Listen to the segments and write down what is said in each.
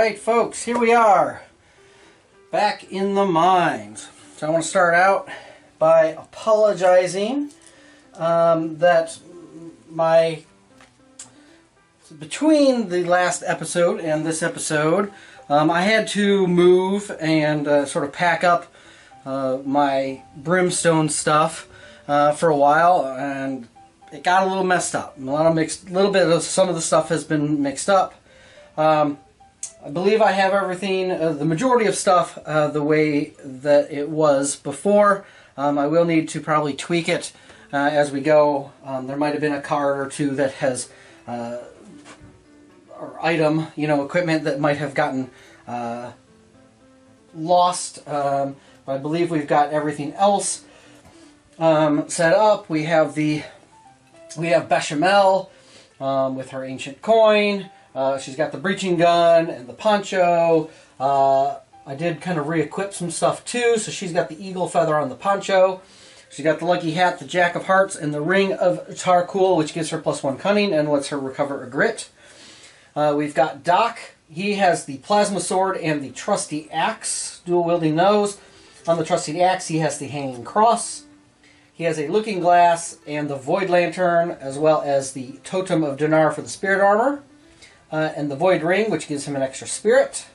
Alright folks, here we are, back in the mines. So I want to start out by apologizing that between the last episode and this episode, I had to move and sort of pack up my Brimstone stuff for a while, and it got a little messed up. Little bit of some of the stuff has been mixed up. I believe I have everything, the majority of stuff, the way that it was before. I will need to probably tweak it as we go. There might have been a card or two that has, or item, equipment that might have gotten lost. I believe we've got everything else set up. We have Bechamel with her ancient coin. She's got the breaching gun and the poncho. I did kind of re-equip some stuff too, so she's got the eagle feather on the poncho. She's got the lucky hat, the jack of hearts, and the ring of Tarkul, which gives her +1 cunning and lets her recover a grit. We've got Doc. He has the plasma sword and the trusty axe, dual wielding those. On the trusty axe, he has the hanging cross. He has a looking glass and the void lantern, as well as the totem of Dinar for the spirit armor. And the void ring, which gives him an extra spirit.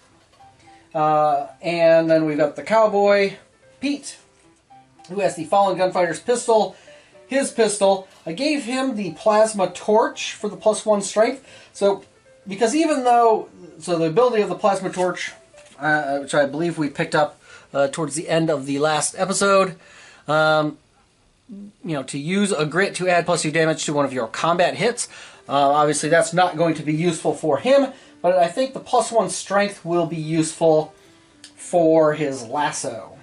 And then we've got the cowboy, Pete, who has the fallen gunfighter's pistol. His pistol, I gave him the plasma torch for the +1 strength. So, because the ability of the plasma torch, which I believe we picked up towards the end of the last episode, to use a grit to add +2 damage to one of your combat hits. Obviously that's not going to be useful for him, but I think the +1 strength will be useful for his lasso.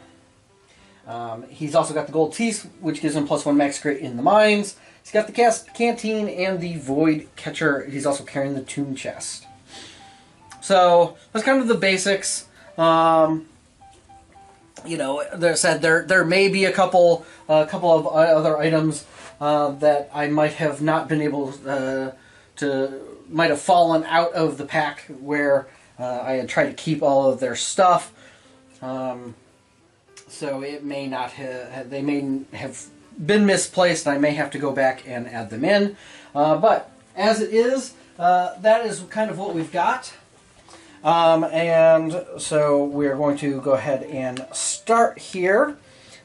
He's also got the gold teeth, which gives him +1 max grit in the mines. He's got the canteen and the void catcher. He's also carrying the tomb chest. So that's kind of the basics. There may be a couple of other items that I might have not been able might have fallen out of the pack where I had tried to keep all of their stuff. So it may not they may have been misplaced, and I may have to go back and add them in. But as it is, that is kind of what we've got. And so we're going to go ahead and start here.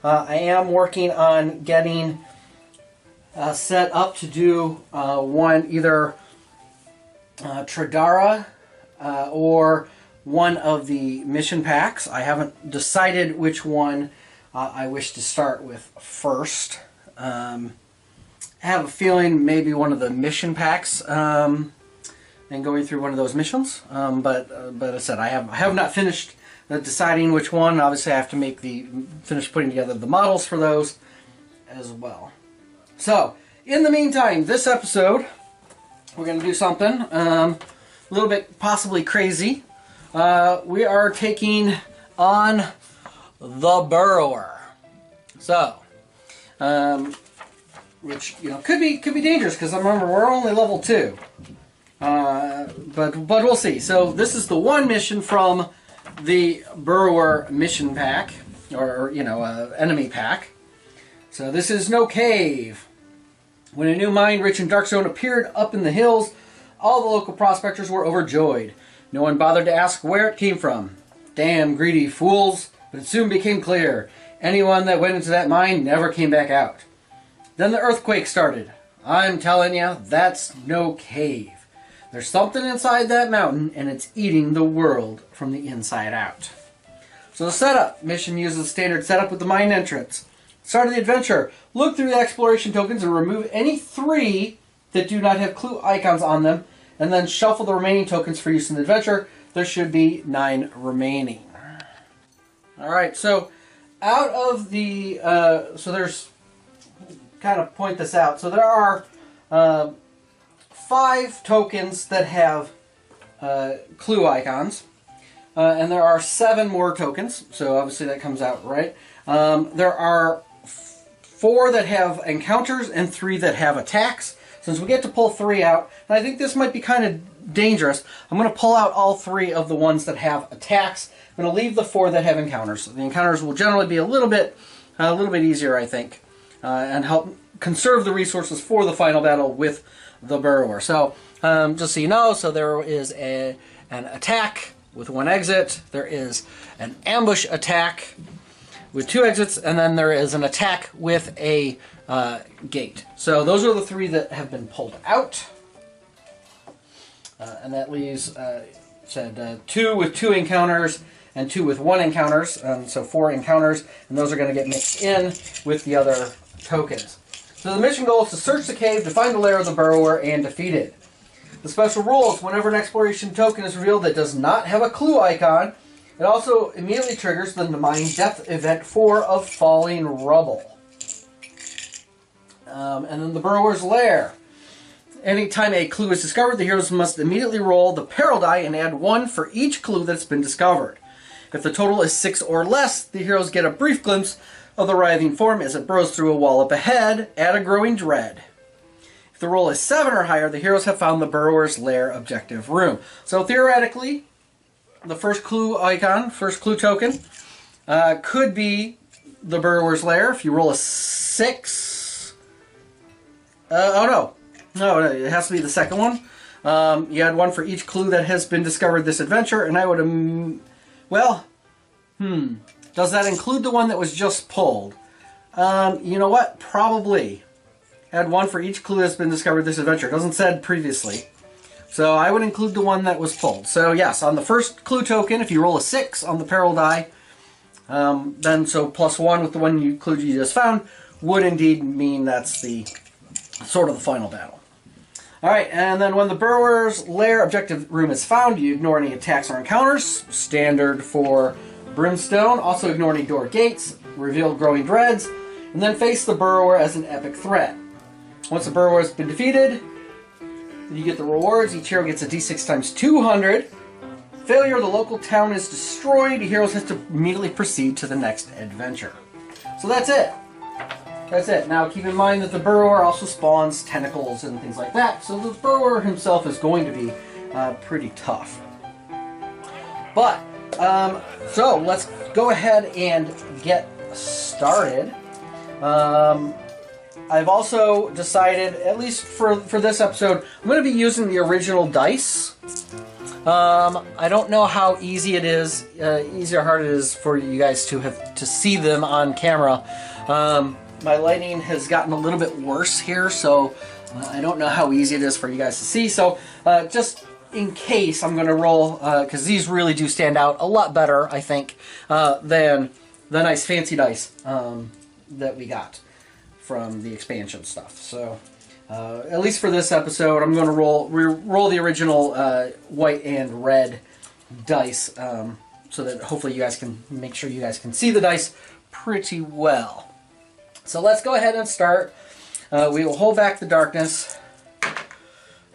I am working on getting set up to do either Tradara or one of the mission packs. I haven't decided which one I wish to start with first. I have a feeling maybe one of the mission packs and going through one of those missions. But as I said, I have not finished deciding which one. Obviously, I have to finish putting together the models for those as well. So, in the meantime, this episode, we're going to do something a little bit possibly crazy. We are taking on the Burrower. So, which could be dangerous, because I remember we're only level 2. But we'll see. So this is the one mission from the Burrower mission pack, or enemy pack. So this is No Cave. When a new mine rich in dark stone appeared up in the hills, all the local prospectors were overjoyed. No one bothered to ask where it came from. Damn greedy fools! But it soon became clear. Anyone that went into that mine never came back out. Then the earthquake started. I'm telling you, that's No Cave. There's something inside that mountain, and it's eating the world from the inside out. So the setup. Mission uses the standard setup with the mine entrance. Start of the adventure. Look through the exploration tokens and remove any 3 that do not have clue icons on them, and then shuffle the remaining tokens for use in the adventure. There should be 9 remaining. Alright, so out of the... so there's... kind of point this out. So there are 5 tokens that have clue icons, and there are 7 more tokens, so obviously that comes out right. There are 4 that have encounters and 3 that have attacks. Since we get to pull 3 out, and I think this might be kind of dangerous, I'm going to pull out all 3 of the ones that have attacks. I'm going to leave the 4 that have encounters. The encounters will generally be a little bit easier, I think, and help conserve the resources for the final battle with the burrower. So, just so you know, so there is an attack with 1 exit. There is an ambush attack with 2 exits, and then there is an attack with a gate. So those are the 3 that have been pulled out. And that leaves, 2 with 2 encounters and 2 with 1 encounters. So 4 encounters, and those are going to get mixed in with the other tokens. So the mission goal is to search the cave to find the lair of the burrower and defeat it. The special rule is whenever an exploration token is revealed that does not have a clue icon, it also immediately triggers the Mine Depth event 4 of Falling Rubble. And then the burrower's lair. Anytime a clue is discovered, the heroes must immediately roll the peril die and add 1 for each clue that's been discovered. If the total is 6 or less, the heroes get a brief glimpse of the writhing form as it burrows through a wall up ahead at a growing dread. If the roll is 7 or higher, the heroes have found the burrower's lair objective room. So theoretically, the first clue icon, first clue token, could be the burrower's lair. If you roll a 6... No, it has to be the second one. You add 1 for each clue that has been discovered this adventure, and I would... Does that include the one that was just pulled? You know what? Probably. Add 1 for each clue that's been discovered this adventure. It doesn't said previously. So I would include the one that was pulled. So yes, on the first clue token, if you roll a 6 on the peril die, then so +1 with the one clue you just found would indeed mean that's the sort of the final battle. Alright, and then when the burrower's lair objective room is found, you ignore any attacks or encounters. Standard for Brimstone. Also ignore any door gates, reveal growing dreads, and then face the burrower as an epic threat. Once the burrower has been defeated, you get the rewards. Each hero gets a d6 times 200. Failure, the local town is destroyed. The heroes have to immediately proceed to the next adventure. So that's it. That's it. Now keep in mind that the burrower also spawns tentacles and things like that, so the burrower himself is going to be pretty tough. But, so let's go ahead and get started. I've also decided, at least for this episode, I'm going to be using the original dice. I don't know how easy it is, easy or hard it is for you guys to see them on camera. My lighting has gotten a little bit worse here, so I don't know how easy it is for you guys to see. So just in case, I'm going to roll, because these really do stand out a lot better, I think, than the nice fancy dice that we got from the expansion stuff. So at least for this episode, I'm going to roll the original white and red dice, so that hopefully you guys can make sure you guys can see the dice pretty well. So let's go ahead and start. We will hold back the darkness.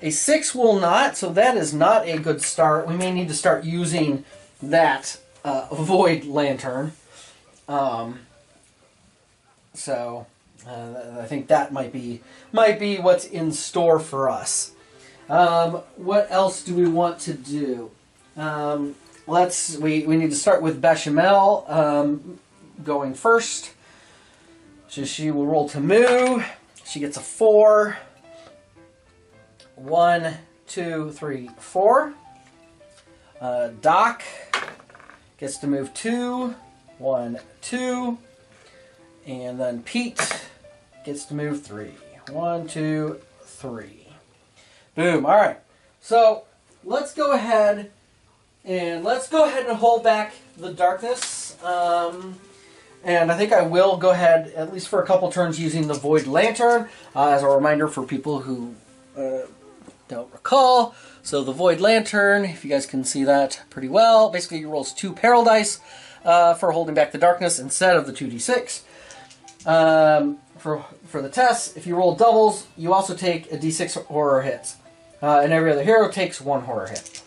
A 6 will not, so that is not a good start. We may need to start using that void lantern. So I think that might be what's in store for us. What else do we want to do? We need to start with Bechamel going first. So she will roll to move. She gets a 4. 1, 2, 3, 4. Doc gets to move 2. 1, 2. And then Pete gets to move 3. 1, 2, 3. Boom. All right. So let's go ahead and hold back the darkness. And I think I will go ahead, at least for a couple turns, using the Void Lantern as a reminder for people who don't recall. So the Void Lantern, if you guys can see that pretty well, basically he rolls 2 peril dice for holding back the darkness instead of the 2d6. For the tests, if you roll doubles, you also take a d6 horror hits. And every other hero takes 1 horror hit.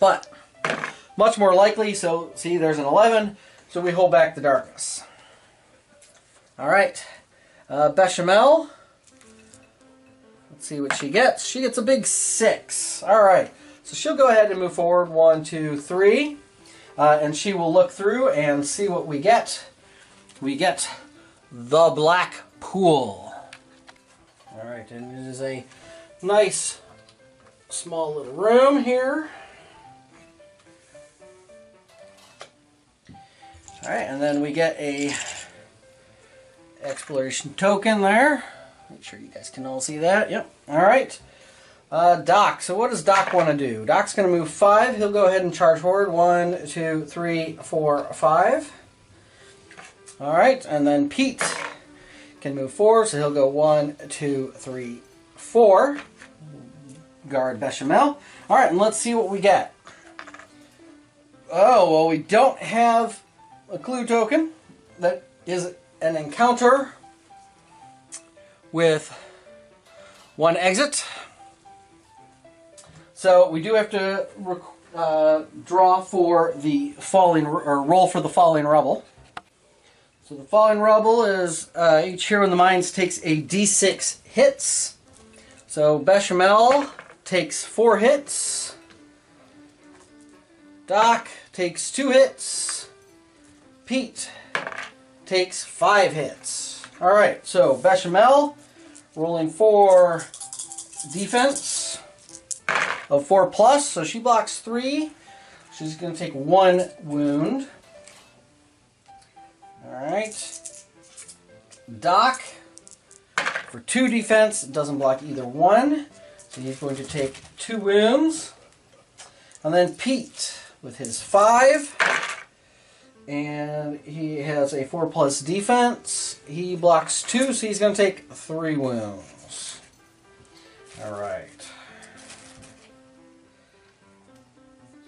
But much more likely, so see there's an 11. So we hold back the darkness. Alright. Bechamel Let's see what she gets. She gets a big 6. All right. So she'll go ahead and move forward 1, 2, 3. And she will look through and see what we get. We get the black pool. All right. And it is a nice small little room here. All right. And then we get a exploration token there. Make sure you guys can all see that. Yep. All right. Doc. So what does Doc want to do? Doc's going to move 5. He'll go ahead and charge forward. 1, 2, 3, 4, 5. All right. And then Pete can move 4. So he'll go 1, 2, 3, 4. Guard Bechamel. All right. And let's see what we get. Oh, well, we don't have a clue token. That is an encounter with 1 exit. So we do have to draw for the falling, or roll for the falling rubble. So the falling rubble is each hero in the mines takes a d6 hits. So Bechamel takes 4 hits. Doc takes 2 hits. Pete takes 5 hits. All right, so Bechamel rolling for defense of 4+, so she blocks 3. She's going to take 1 wound. All right. Doc for 2 defense, doesn't block either one, so he's going to take 2 wounds. And then Pete with his 5. And he has a 4+ defense. He blocks 2, so he's going to take 3 wounds. All right.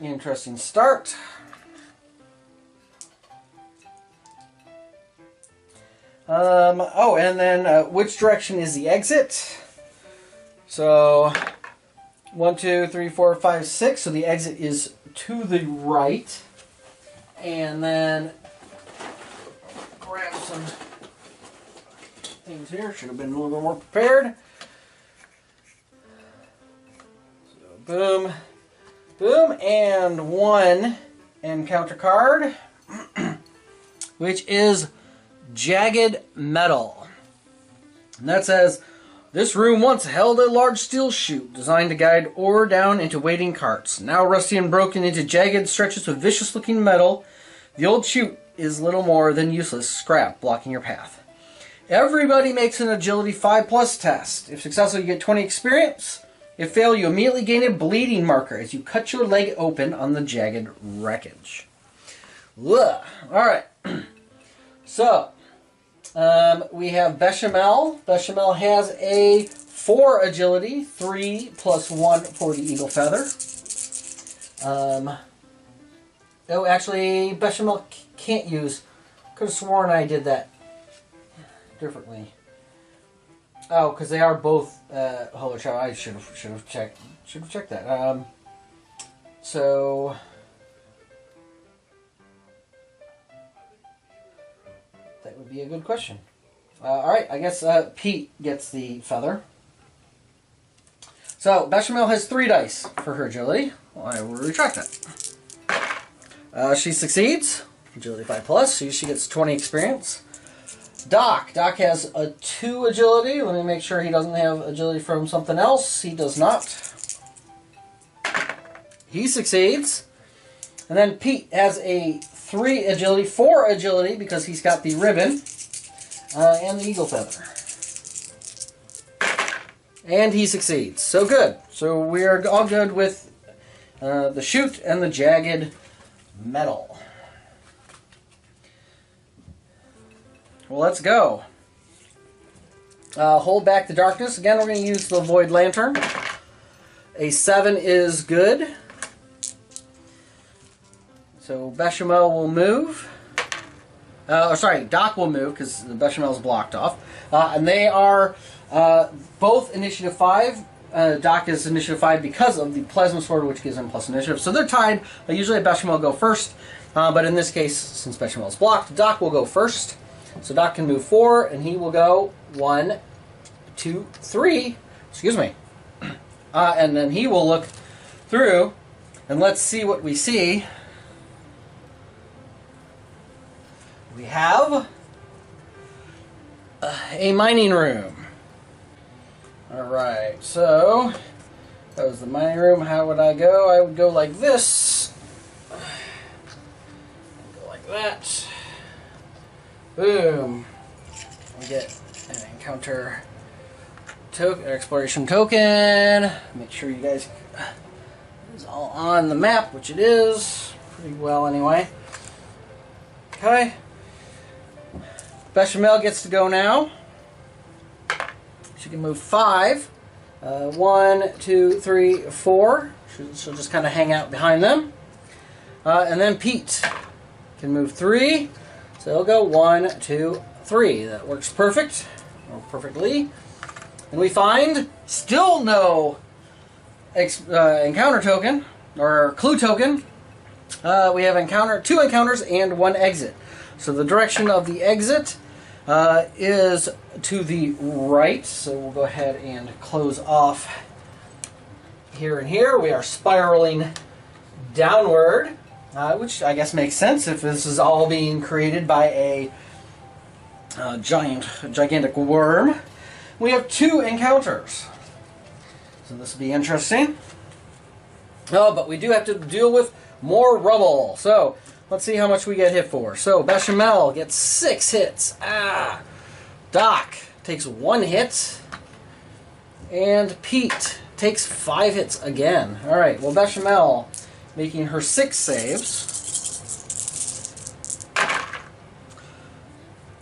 Interesting start. Oh, and then which direction is the exit? So 1, 2, 3, 4, 5, 6. So the exit is to the right. And then grab some things here. Should have been a little bit more prepared. So boom, boom, and 1 encounter card, which is Jagged Metal. And that says, this room once held a large steel chute designed to guide ore down into waiting carts. Now rusty and broken into jagged stretches of vicious-looking metal, the old chute is little more than useless scrap blocking your path. Everybody makes an agility 5+ test. If successful, you get 20 experience. If fail, you immediately gain a bleeding marker as you cut your leg open on the jagged wreckage. Ugh. All right. So, we have Bechamel. Bechamel has a 4 agility, 3 + 1 for the eagle feather. Oh, actually, Bechamel can't use. Could have sworn I did that differently. Oh, because they are both Holy Child. I should have checked that. So that would be a good question. All right, I guess Pete gets the feather. So Bechamel has 3 dice for her agility. Well, I will retract that. She succeeds. Agility 5+, so she gets 20 experience. Doc has a 2 agility. Let me make sure he doesn't have agility from something else. He does not. He succeeds. And then Pete has a 3 agility, 4 agility because he's got the ribbon and the eagle feather. And he succeeds. So good. So we are all good with the chute and the jagged metal. Well, let's go. Hold back the darkness. Again, we're going to use the Void Lantern. A 7 is good. So Bechamel will move. Doc will move because the Bechamel is blocked off. And they are both initiative 5. Doc is initiative 5 because of the Plasma Sword, which gives him plus initiative. So they're tied. Usually Bechamel will go first. But in this case, since Bechamel is blocked, Doc will go first. So Doc can move 4, and he will go 1, 2, 3 Excuse me. And then he will look through, and let's see what we see. We have a mining room. Alright, so that was the mining room. How would I go? I would go like this. Go like that. Boom. We get an encounter token, exploration token. Make sure you guys it's all on the map, which it is pretty well anyway. Okay. Bechamel gets to go now. She can move 5. 1, 2, 3, 4. She'll just kind of hang out behind them. And then Pete can move 3. So he'll go 1, 2, 3. That works perfect. Or perfectly. And we find still no encounter token or clue token. We have 2 encounters and 1 exit. So the direction of the exit is to the right. So we'll go ahead and close off here and here. We are spiraling downward, which I guess makes sense if this is all being created by a gigantic worm. We have 2 encounters. So this will be interesting. Oh, but we do have to deal with more rubble. So let's see how much we get hit for. So Bechamel gets 6 hits. Doc takes 1 hit. And Pete takes 5 hits again. Alright, well, Bechamel making her 6 saves.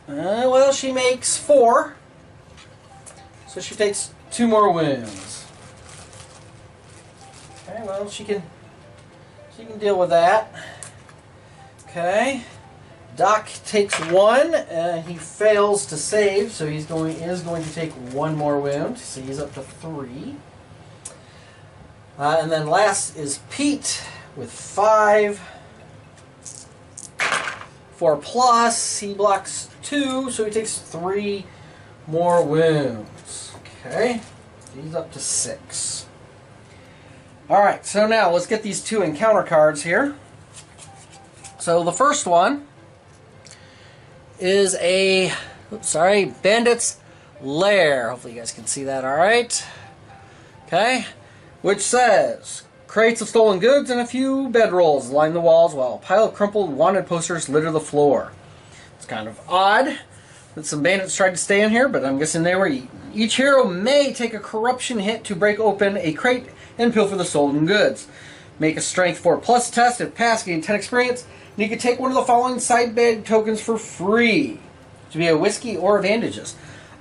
Well, she makes 4. So she takes 2 more wounds. Okay, well, she can deal with that. Okay. Doc takes 1, and he fails to save, so is going to take 1 more wound. So he's up to 3. And then last is Pete with 5. 4 plus, he blocks 2, so he takes 3 more wounds. Okay, he's up to 6. Alright, so now let's get these 2 encounter cards here. So the first one is a, Bandit's Lair. Hopefully you guys can see that alright. Okay, which says, crates of stolen goods and a few bedrolls line the walls while a pile of crumpled wanted posters litter the floor. It's kind of odd that some bandits tried to stay in here, but I'm guessing they were eaten. Each hero may take a corruption hit to break open a crate and pilfer the stolen goods. Make a strength 4 plus test. If passed, gain 10 experience. And you can take one of the following side bag tokens for free. To be a whiskey or bandages.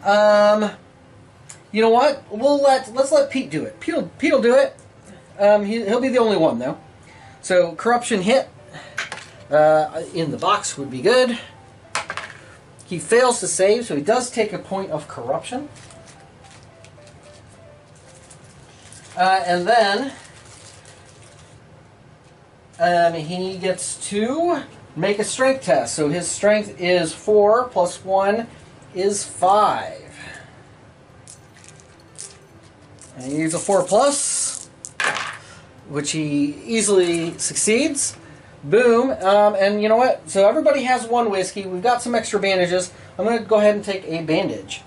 You know what? Let's let Pete do it. Pete'll do it. He'll be the only one though. So corruption hit in the box would be good. He fails to save, so he does take a point of corruption. And then he gets to make a strength test. So his strength is 4 plus 1 is 5. And he uses a 4 plus, which he easily succeeds. Boom. And you know what? So everybody has 1 whiskey. We've got some extra bandages. I'm going to go ahead and take a bandage.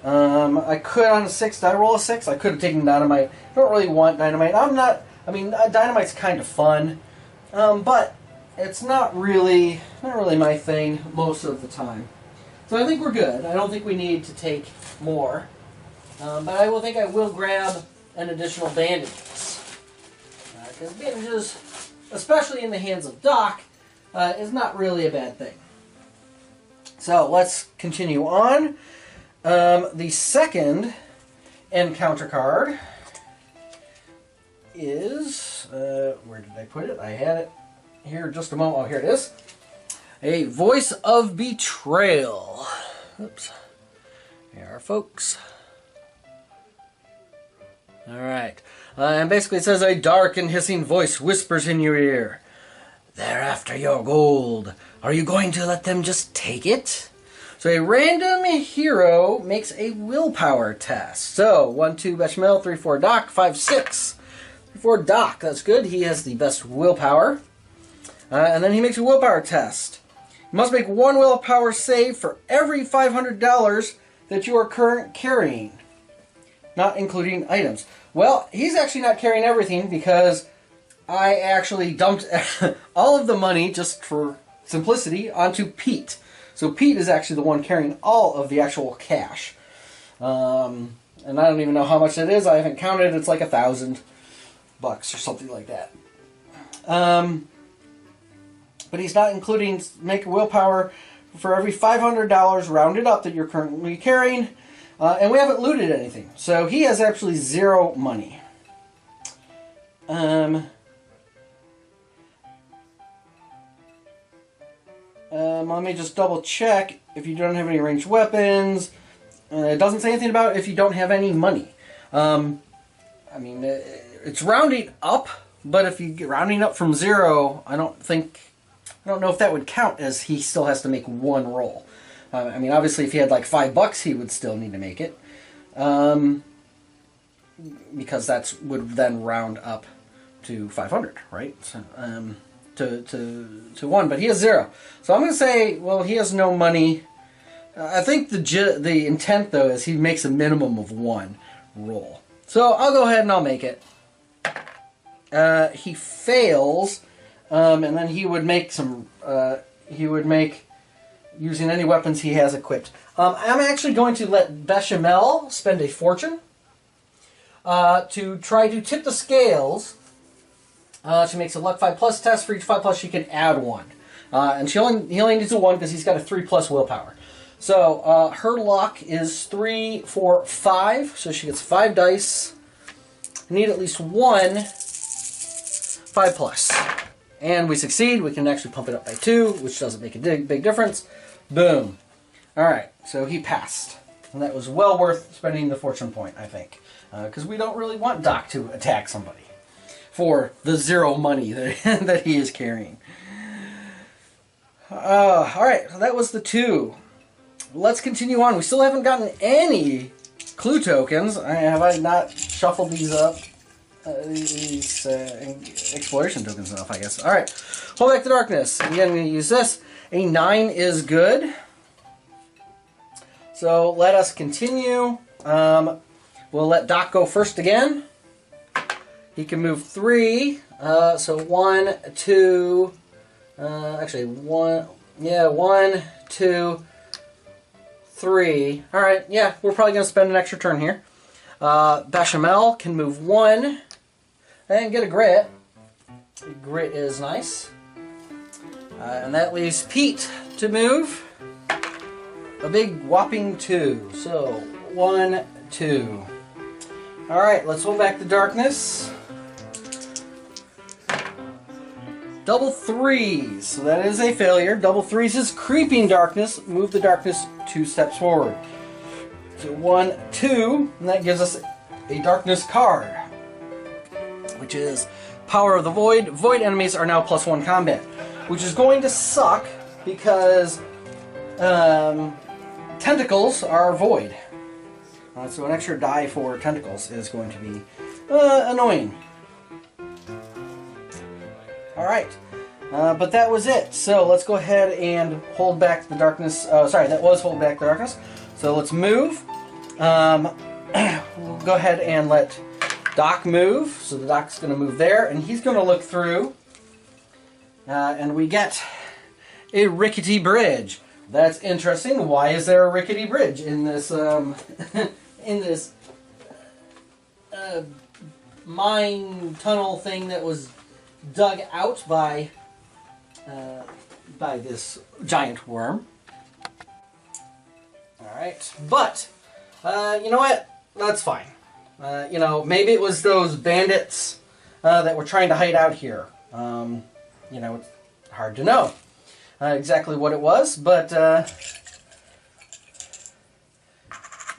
I could on a 6. Did I roll a 6? I could have taken dynamite. I don't really want dynamite. Dynamite's kind of fun. But it's not really my thing most of the time. So I think we're good. I don't think we need to take more. But I will grab an additional bandages. Because bandages, especially in the hands of Doc, is not really a bad thing. So let's continue on. The second encounter card is, where did I put it? I had it here just a moment. Oh, here it is. A Voice of Betrayal. Oops. Here are folks. Alright. And basically it says, a dark and hissing voice whispers in your ear. They're after your gold. Are you going to let them just take it? So a random hero makes a willpower test. So 1, 2 Bechamel, 3, 4 Doc, 5, 6. 3, 4 Doc. That's good. He has the best willpower. And then he makes a willpower test. You must make 1 willpower save for every $500 that you are currently carrying, not including items. Well, he's actually not carrying everything because I actually dumped all of the money, just for simplicity, onto Pete. So Pete is actually the one carrying all of the actual cash. And I don't even know how much it is. I haven't counted. It's like $1,000 or something like that. But he's not including make a willpower for every $500 rounded up that you're currently carrying. And we haven't looted anything. So he has actually 0 money. Let me just double check if you don't have any ranged weapons. It doesn't say anything about if you don't have any money. I mean, it's rounding up, but if you get rounding up from 0, I don't know if that would count as he still has to make 1 roll. I mean, obviously, if he had like $5, he would still need to make it, because that would then round up to 500, right? So, to 1, but he has 0. So I'm going to say, well, he has no money. I think the intent, though, is he makes a minimum of 1 roll. So I'll go ahead and I'll make it. He fails, and then he would make some. Using any weapons he has equipped. I'm actually going to let Bechamel spend a fortune to try to tip the scales. She makes a luck 5+ test. For each 5+, she can add 1. And he only needs a 1 because he's got a 3+ willpower. So her luck is 3, 4, 5. So she gets 5 dice. Need at least 1 5+. And we succeed. We can actually pump it up by 2, which doesn't make a big difference. Boom. Alright, so he passed. And that was well worth spending the fortune point, I think. Because we don't really want Doc to attack somebody for the 0 money that he is carrying. Alright, so that was the 2. Let's continue on. We still haven't gotten any clue tokens. Have I not shuffled these up? These exploration tokens enough, I guess. Alright, hold back the darkness. Again, I'm going to use this. A 9 is good. So let us continue. We'll let Doc go first again. He can move 3. So 1, 2. Actually, 1. Yeah, 1, 2, 3. Alright, yeah, we're probably going to spend an extra turn here. Bechamel can move 1 and get a grit. Grit is nice. And that leaves Pete to move a big whopping 2. So 1, 2. Alright, let's hold back the darkness. Double 3s. So that is a failure. Double 3s is creeping darkness. Move the darkness 2 steps forward. So 1, 2. And that gives us a darkness card, which is Power of the Void. Void enemies are now +1 combat, which is going to suck because tentacles are void. So an extra die for tentacles is going to be annoying. Alright, but that was it. So let's go ahead and hold back the darkness. Sorry, that was hold back the darkness. So let's move. We'll go ahead and let Doc move. So the Doc's going to move there, and he's going to look through. And we get a rickety bridge. That's interesting. Why is there a rickety bridge in this in this mine tunnel thing that was dug out by this giant worm? All right, but you know what? That's fine. You know, maybe it was those bandits that were trying to hide out here. You know, it's hard to know exactly what it was, but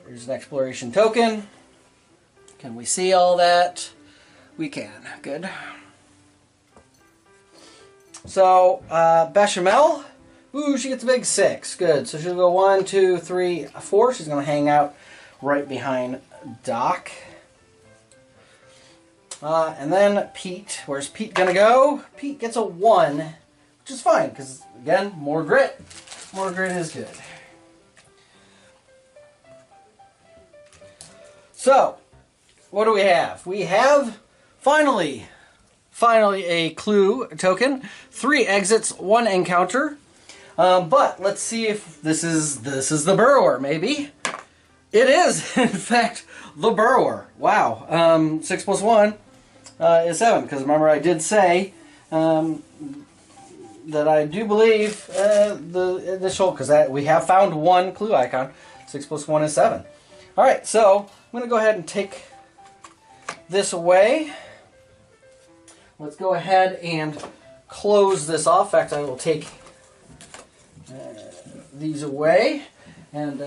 there's an exploration token. Can we see all that? We can. Good. So, Bechamel Ooh, she gets a big 6. Good. So she'll go 1, 2, 3, 4. She's going to hang out right behind Doc. And then Pete. Where's Pete going to go? Pete gets a 1, which is fine, because, again, more grit. More grit is good. So, what do we have? We have, finally a clue token. 3 exits, 1 encounter. But let's see if this is the burrower, maybe. It is, in fact, the burrower. Wow. 6 plus 1 is 7, because remember I did say that I do believe the initial, because we have found 1 clue icon. 6 plus 1 is 7. Alright, so I'm going to go ahead and take this away. Let's go ahead and close this off. In fact, I will take these away, and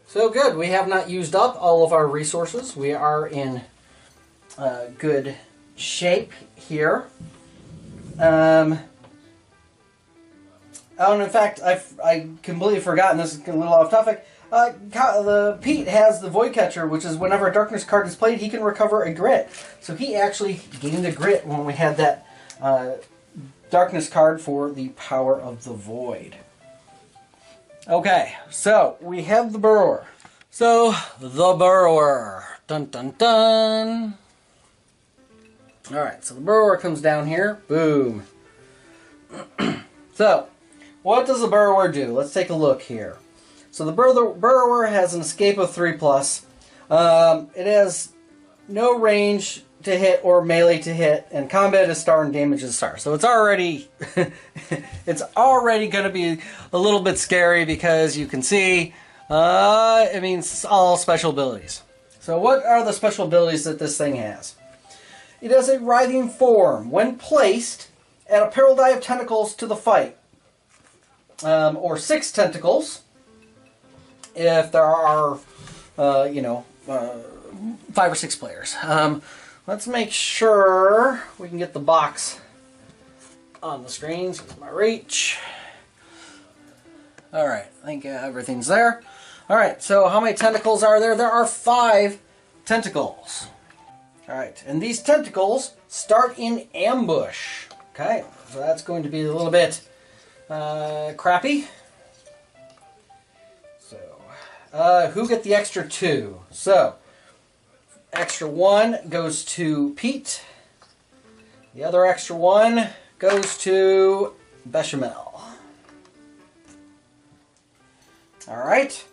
so good. We have not used up all of our resources. We are in good shape here. Oh, and in fact, I completely forgotten, this is a little off topic. Pete has the Void Catcher, which is whenever a darkness card is played, he can recover a grit. So he actually gained a grit when we had that darkness card for the Power of the Void. Okay, so we have the burrower. So, the burrower. Dun dun dun. Alright, so the burrower comes down here. Boom. So, what does the burrower do? Let's take a look here. So the burrower has an escape of 3+. It has no range to hit or melee to hit, and combat is star and damage is star. So it's already it's already going to be a little bit scary, because you can see it means all special abilities. So what are the special abilities that this thing has? It has a writhing form. When placed, add a peril die of tentacles to the fight. Or 6 tentacles if there are, 5 or 6 players. Let's make sure we can get the box on the screen. So my reach. Alright, I think everything's there. Alright, so how many tentacles are there? There are 5 tentacles. Alright, and these tentacles start in ambush. Okay, so that's going to be a little bit crappy. So, who get the extra 2? So, extra 1 goes to Pete. The other extra 1 goes to Bechamel. Alright.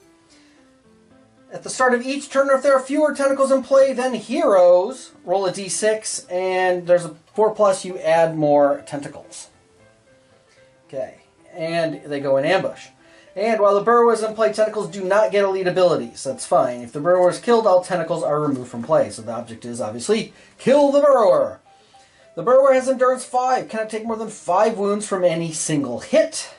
At the start of each turn, if there are fewer tentacles in play than heroes, roll a d6, and there's a 4+, you add more tentacles. Okay, and they go in ambush. And while the burrower is in play, tentacles do not get elite abilities. That's fine. If the burrower is killed, all tentacles are removed from play. So the object is, obviously, kill the burrower. The burrower has endurance 5. Cannot take more than 5 wounds from any single hit.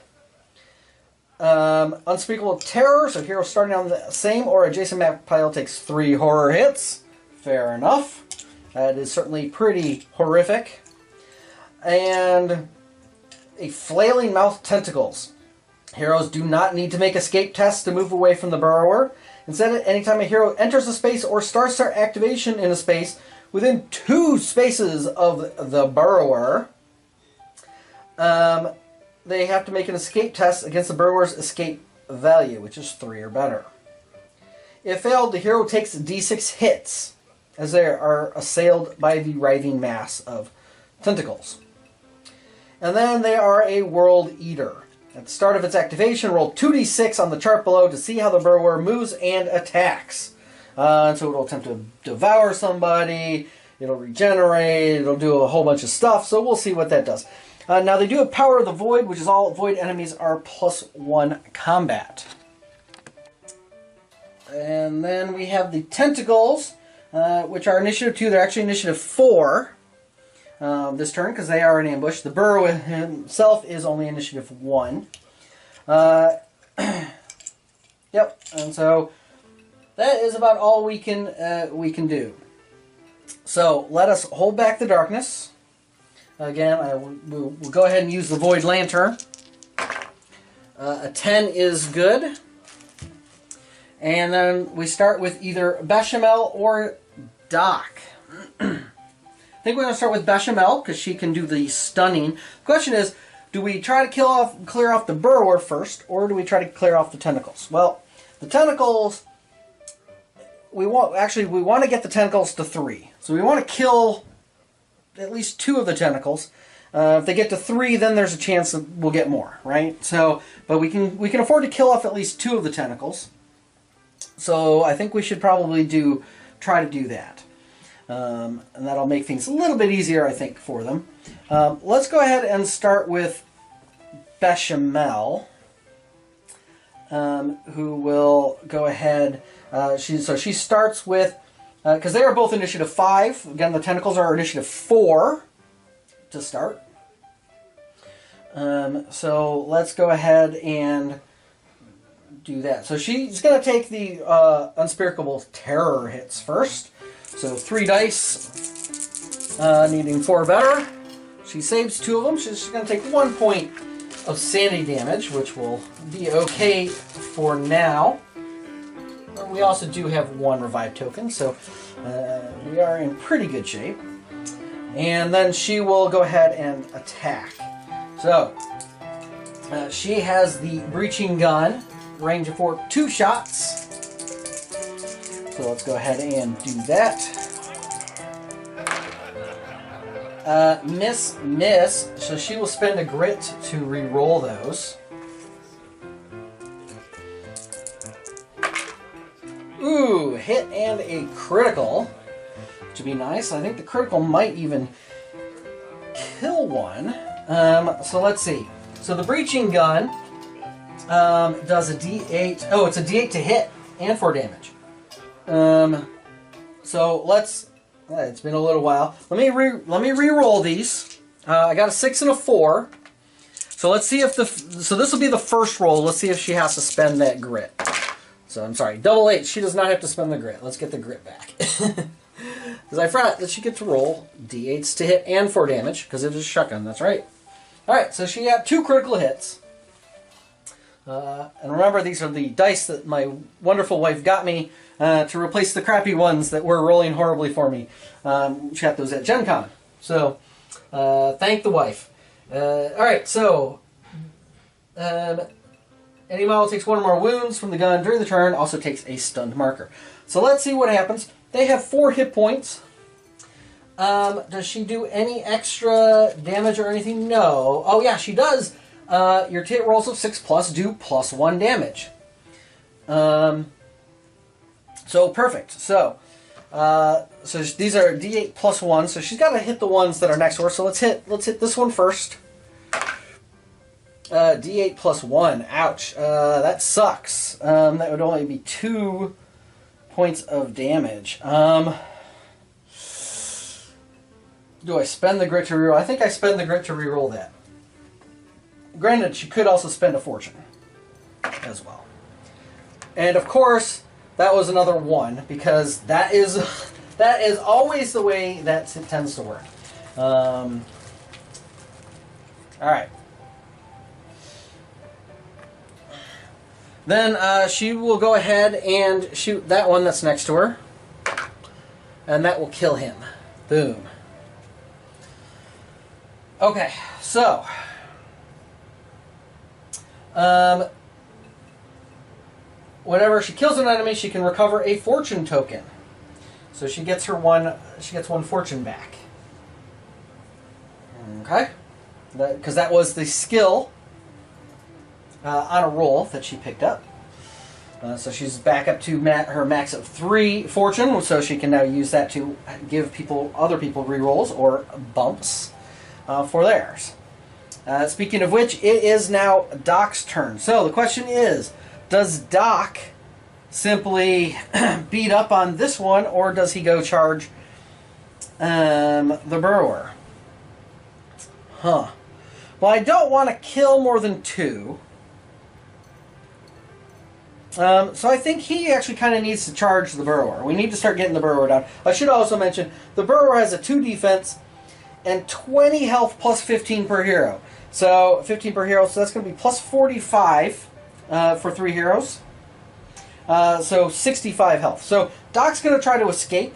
Unspeakable terror. So hero starting on the same or adjacent map pile takes 3 horror hits. Fair enough. That is certainly pretty horrific. And a flailing mouth tentacles. Heroes do not need to make escape tests to move away from the burrower. Instead, anytime a hero enters a space or starts their activation in a space within 2 spaces of the burrower, they have to make an escape test against the burrower's escape value, which is 3 or better. If failed, the hero takes d6 hits as they are assailed by the writhing mass of tentacles. And then they are a world eater. At the start of its activation, roll 2d6 on the chart below to see how the burrower moves and attacks. So it'll attempt to devour somebody, it'll regenerate, it'll do a whole bunch of stuff, so we'll see what that does. Now they do have Power of the Void, which is all void enemies are +1 combat. And then we have the tentacles, which are initiative 2, they're actually initiative 4. This turn, because they are in ambush. The burrower himself is only initiative 1. Yep, and so that is about all we can do. So let us hold back the darkness. Again, we'll go ahead and use the Void Lantern. A 10 is good. And then we start with either Bechamel or Doc. I think we're going to start with Bechamel because she can do the stunning. The question is, do we try to clear off the burrower first, or do we try to clear off the tentacles? Well, the tentacles, we want to get the tentacles to 3. So we want to kill at least 2 of the tentacles. If they get to 3, then there's a chance that we'll get more, right? So, but we can afford to kill off at least 2 of the tentacles. So I think we should probably try to do that. And that'll make things a little bit easier, I think, for them. Let's go ahead and start with Bechamel, who will go ahead. She starts with, because they are both initiative 5. Again, the tentacles are initiative 4 to start. So let's go ahead and do that. So she's going to take the Unspeakable Terror hits first. So 3 dice, needing 4 better. She saves 2 of them. She's going to take 1 point of sanity damage, which will be okay for now. We also do have 1 revive token, so we are in pretty good shape. And then she will go ahead and attack. So she has the breaching gun, range for 2 shots. So let's go ahead and do that. Miss. So she will spend a grit to re-roll those. Ooh, hit and a critical, which would be nice. I think the critical might even kill one. So let's see. So the breaching gun does a D8. Oh, it's a D8 to hit and 4 damage. So let's. It's been a little while. Let me re-roll these. I got a 6 and a 4. So let's see if so this will be the first roll. Let's see if she has to spend that grit. So I'm sorry, double 8. She does not have to spend the grit. Let's get the grit back. Because I forgot that she gets to roll D8s to hit and 4 damage because it is a shotgun. That's right. All right, so she got 2 critical hits. And remember, these are the dice that my wonderful wife got me to replace the crappy ones that were rolling horribly for me. She got those at Gen Con. So, thank the wife. Alright, so any model takes 1 or more wounds from the gun during the turn, also takes a stunned marker. So let's see what happens. They have 4 hit points. Does she do any extra damage or anything? No. Oh yeah, she does. Your hit rolls of 6 plus do +1 damage. So perfect. So these are D8 plus 1. So she's got to hit the ones that are next to her. So let's hit this one first. D8 plus 1. Ouch. That sucks. That would only be 2 points of damage. Do I spend the grit to reroll? I think I spend the grit to reroll that. Granted, she could also spend a fortune as well. And of course, that was another 1 because that is always the way that it tends to work. All right. Then she will go ahead and shoot that one that's next to her, and that will kill him. Boom. Okay, so. Whenever she kills an enemy, she can recover a fortune token. So she gets one fortune back. Okay? Because that was the skill on a roll that she picked up. So she's back up to her max of 3 fortune, so she can now use that to give other people rerolls or bumps for theirs. Speaking of which, it is now Doc's turn. So the question is, does Doc simply beat up on this one, or does he go charge the burrower? Huh. Well, I don't want to kill more than 2. So I think he actually kind of needs to charge the burrower. We need to start getting the burrower down. I should also mention, the burrower has a 2 defense and 20 health plus 15 per hero. So 15 per hero, so that's going to be plus 45 for 3 heroes. So 65 health. So Doc's going to try to escape.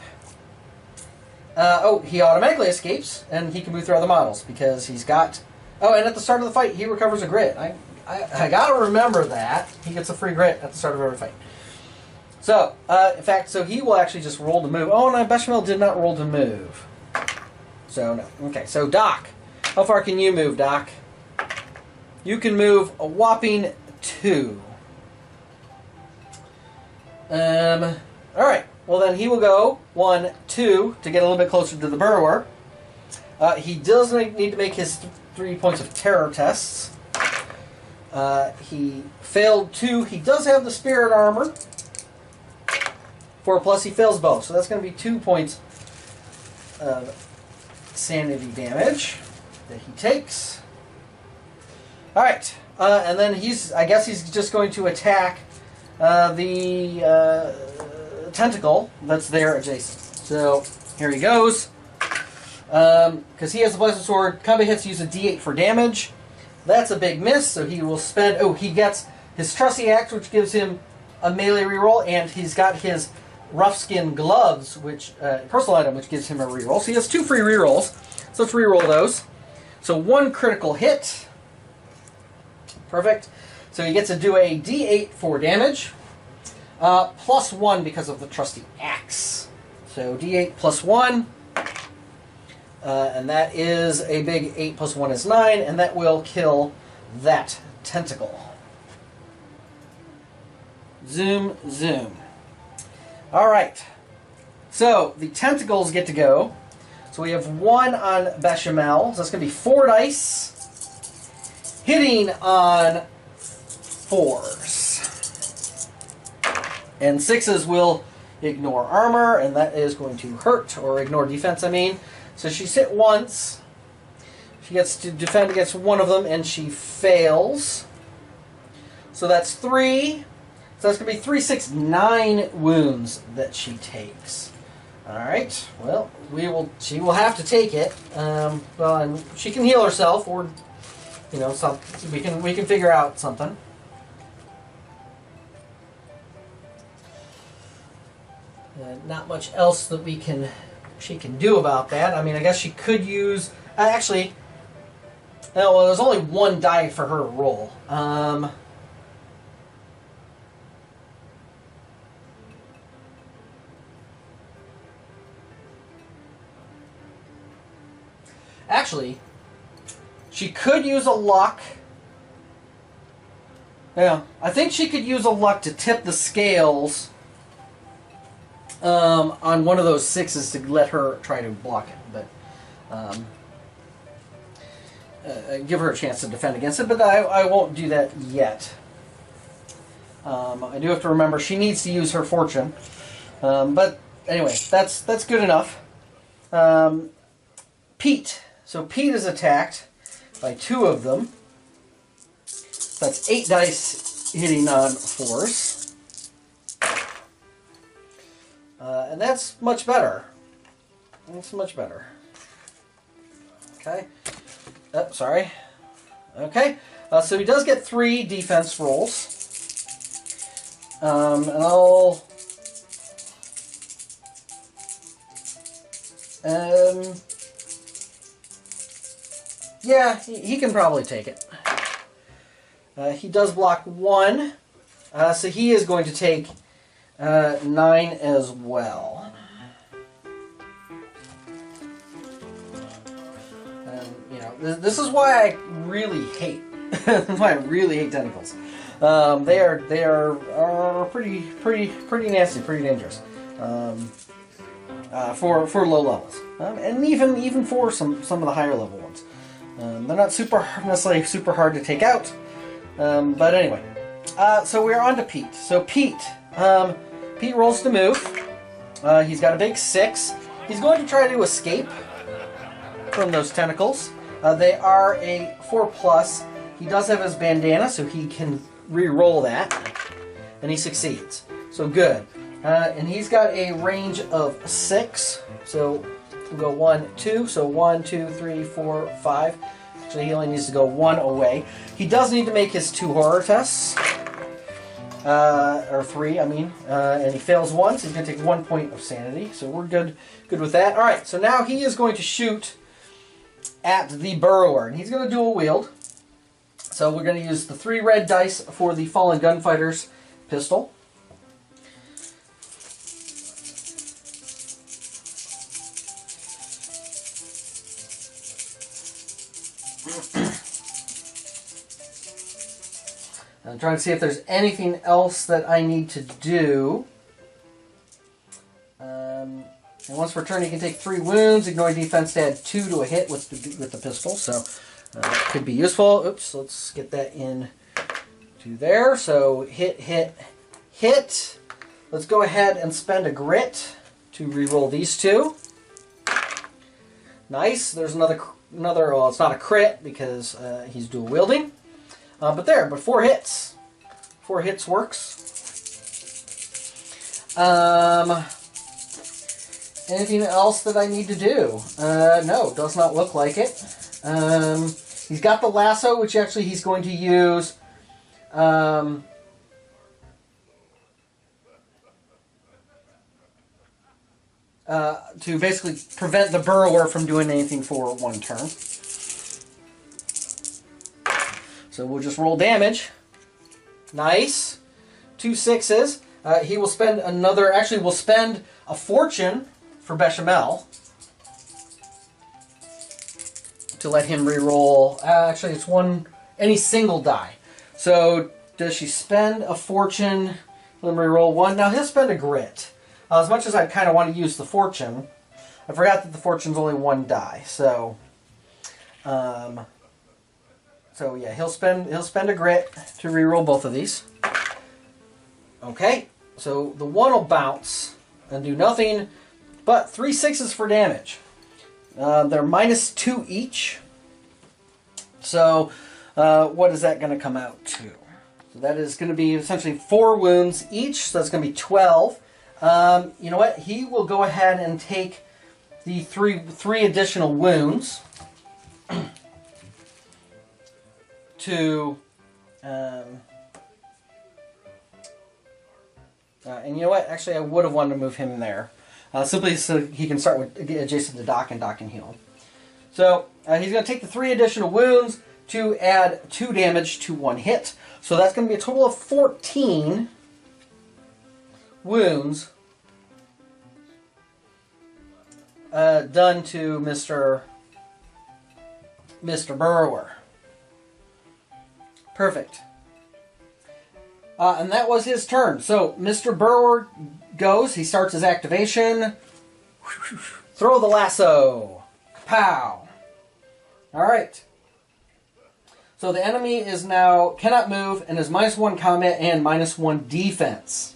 He automatically escapes, and he can move through other models because he's got... Oh, and at the start of the fight, he recovers a grit. I got to remember that. He gets a free grit at the start of every fight. So, in fact, so he will actually just roll to move. Oh, no, Bechamel did not roll to move. So, no. Okay, so Doc. How far can you move, Doc? You can move a whopping 2. Alright. Well, then he will go 1, 2 to get a little bit closer to the burrower. He does need to make his 3 points of terror tests. He failed 2. He does have the spirit armor. 4 plus, he fails both. So that's going to be 2 points of sanity damage that he takes. Alright. And then I guess he's just going to attack the tentacle that's there adjacent. So here he goes. Because he has the Blessed Sword, combat hits use a d8 for damage. That's a big miss, so he will spend... Oh, he gets his trusty axe, which gives him a melee reroll, and he's got his rough skin gloves, which personal item, which gives him a reroll. So he has 2 free rerolls. So let's reroll those. So 1 critical hit. Perfect. So he gets to do a d8 for damage. Plus 1 because of the trusty axe. So d8 plus 1. And that is a big 8 plus 1 is 9, and that will kill that tentacle. Zoom, zoom. Alright. So, the tentacles get to go. So we have 1 on Bechamel. So that's going to be 4 dice. Hitting on 4s. And 6s will ignore armor, and that is going to hurt, or ignore defense, I mean. So she's hit once. She gets to defend against one of them, and she fails. So that's 3. So that's going to be 3, 6, 9 wounds that she takes. Alright, well, she will have to take it. Well, and she can heal herself, or, you know, we can figure out something. Not much else that she can do about that. I mean, I guess she could use... actually, no, well, there's only 1 die for her to roll. Actually, she could use a luck. Yeah, I think she could use a luck to tip the scales on one of those 6s to let her try to block it, but give her a chance to defend against it. But I won't do that yet. I do have to remember she needs to use her fortune. But anyway, that's good enough. Pete. So Pete is attacked by 2 of them. That's 8 dice hitting on 4s. And that's much better. That's much better. Okay. Oh, sorry. Okay. So he does get 3 defense rolls. And I'll... yeah, he can probably take it. He does block 1. So he is going to take 9 as well. And, you know, this is why I really hate. This is why I really hate tentacles. They are pretty nasty, pretty dangerous. For low levels, and even for some of the higher level ones. They're not necessarily super hard to take out. But anyway, so we're on to Pete. So Pete rolls to move. He's got a big 6. He's going to try to escape from those tentacles. They are a 4 plus. He does have his bandana, so he can re-roll that, and he succeeds. So good. And he's got a range of 6. So We'll go 1, 2. So 1, 2, 3, 4, 5. Actually, he only needs to go 1 away. He does need to make his 2 horror tests. Or 3, I mean. And he fails once. He's going to take 1 point of sanity. So we're good with that. Alright, so now he is going to shoot at the burrower. And he's going to dual wield. So we're going to use the 3 red dice for the Fallen Gunfighter's pistol. I'm trying to see if there's anything else that I need to do. And once per turn, you can take 3 wounds, ignoring defense to add 2 to a hit with the pistol. So that could be useful. Oops, let's get that in to there. So hit, hit, hit. Let's go ahead and spend a grit to reroll these 2. Nice. There's another. Well, it's not a crit because he's dual wielding. But 4 hits. 4 hits works. Anything else that I need to do? No, does not look like it. He's got the lasso, which actually he's going to use to basically prevent the burrower from doing anything for 1 turn. So we'll just roll damage. Nice. 2 6s. He will spend another... Actually, we'll spend a fortune for Bechamel to let him reroll. Actually, it's any single die. So does she spend a fortune? Let him reroll 1. Now he'll spend a grit. As much as I kind of want to use the fortune, I forgot that the fortune's only 1 die. So, yeah, he'll spend a grit to reroll both of these. Okay, so the 1 will bounce and do nothing but 3 6s for damage. They're -2 each. So what is that going to come out to? So that is going to be essentially 4 wounds each. So that's going to be 12. You know what? He will go ahead and take the three additional wounds to... and you know what? Actually, I would have wanted to move him there. Simply so he can start with adjacent to Doc, and Doc can heal him. So he's going to take the 3 additional wounds to add 2 damage to 1 hit. So that's going to be a total of 14 wounds done to Mr. Burrower. Perfect. And that was his turn. So Mr. Burrower goes. He starts his activation. Throw the lasso. Pow. All right. So the enemy is now cannot move and is -1 combat and -1 defense.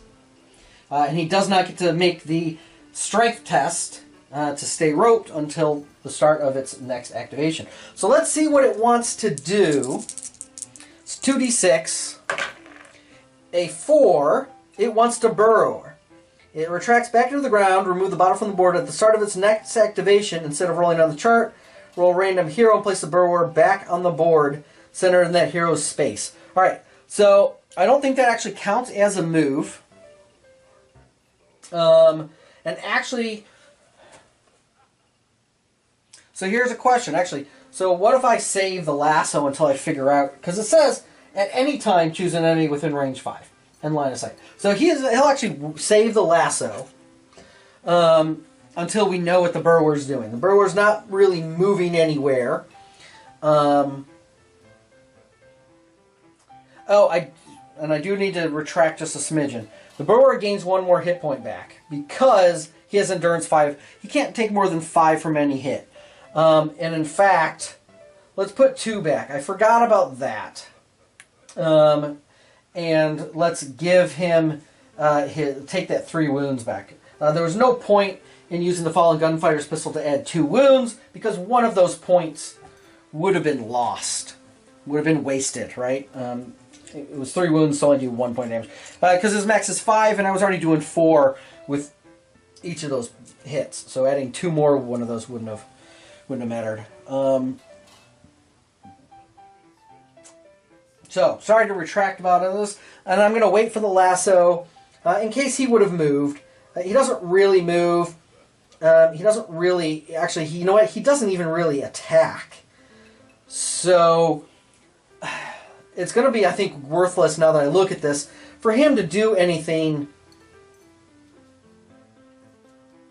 And he does not get to make the strength test to stay roped until the start of its next activation. So let's see what it wants to do. It's 2d6. A 4, it wants to burrow. It retracts back into the ground, remove the bottle from the board at the start of its next activation. Instead of rolling on the chart, roll a random hero and place the burrower back on the board, centered in that hero's space. Alright, so I don't think that actually counts as a move. And actually... So here's a question, actually. So what if I save the lasso until I figure out... Because it says, at any time, choose an enemy within range 5 and line of sight. So he'll actually save the lasso until we know what the burrower's doing. The burrower's not really moving anywhere. I do need to retract just a smidgen. The burrower gains 1 more hit point back because he has endurance 5. He can't take more than 5 from any hit. And in fact, let's put 2 back. I forgot about that. And let's give him take that 3 wounds back. There was no point in using the Fallen Gunfighter's pistol to add 2 wounds because 1 of those points would have been lost, would have been wasted, right? It was 3 wounds, so I do 1 point damage because his max is 5, and I was already doing 4 with each of those hits. So adding 2 more one of those wouldn't have mattered. So sorry to retract about this, and I'm going to wait for the lasso in case he would have moved. He doesn't really move. He doesn't really actually. You know what? He doesn't even really attack. So it's going to be, I think, worthless now that I look at this for him to do anything.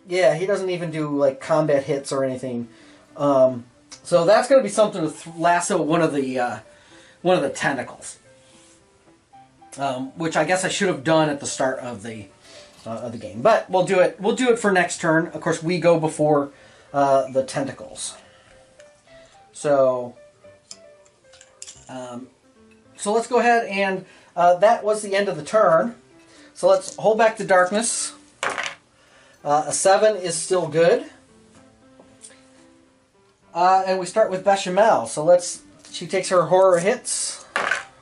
Yeah, he doesn't even do like combat hits or anything. So that's going to be something to lasso one of the tentacles, which I guess I should have done at the start of the game. But we'll do it. We'll do it for next turn. Of course, we go before the tentacles. So let's go ahead and that was the end of the turn. So let's hold back the darkness. A 7 is still good. And we start with Bechamel. So she takes her horror hits,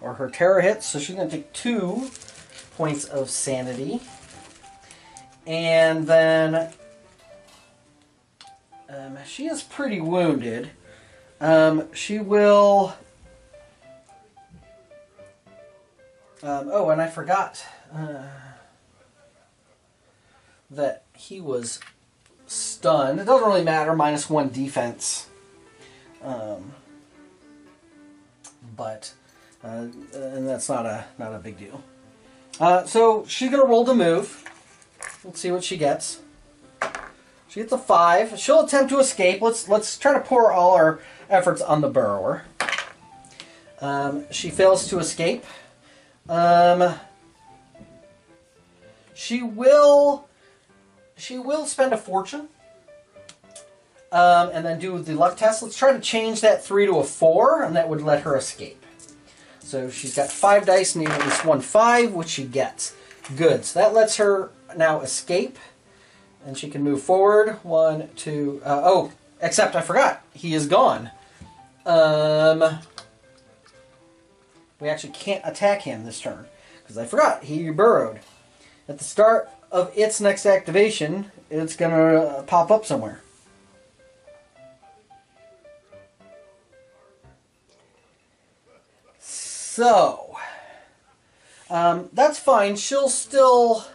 or her terror hits. So she's going to take 2 points of sanity. And then she is pretty wounded. She will... oh, and I forgot that he was stunned. It doesn't really matter, -1 defense. But and that's not a big deal. So she's gonna roll to move. Let's see what she gets. She gets a 5. She'll attempt to escape. Let's try to pour all our efforts on the burrower. She fails to escape. She will spend a fortune. And then do the luck test. Let's try to change that 3 to a 4, and that would let her escape. So she's got 5 dice, needing at least 1 5, which she gets. Good. So that lets her now escape, and she can move forward. 1, 2. Oh, except I forgot. He is gone. We actually can't attack him this turn because I forgot he burrowed. At the start of its next activation, it's gonna pop up somewhere. So, that's fine. She'll still...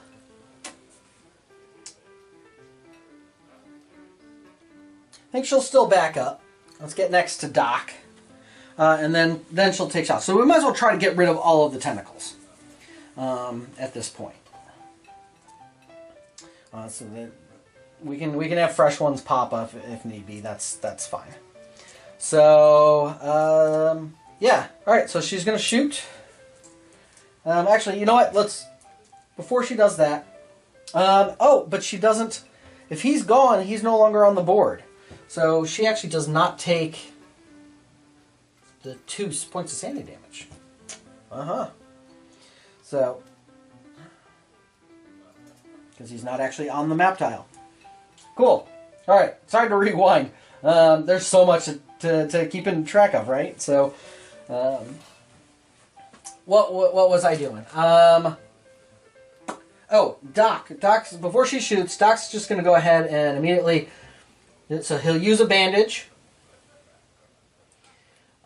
I think she'll still back up. Let's get next to Doc. And then she'll take shots. So we might as well try to get rid of all of the tentacles at this point. So that we can have fresh ones pop up if need be. That's fine. So... yeah, alright, so she's going to shoot. Actually, you know what, before she does that, oh, but she doesn't, if he's gone, he's no longer on the board. So she actually does not take the 2 points of sanity damage. So, because he's not actually on the map tile. Cool. Alright, sorry to rewind. There's so much to keep in track of, right? So... what was I doing? Oh, Doc's, before she shoots, Doc's just going to go ahead and immediately, so he'll use a bandage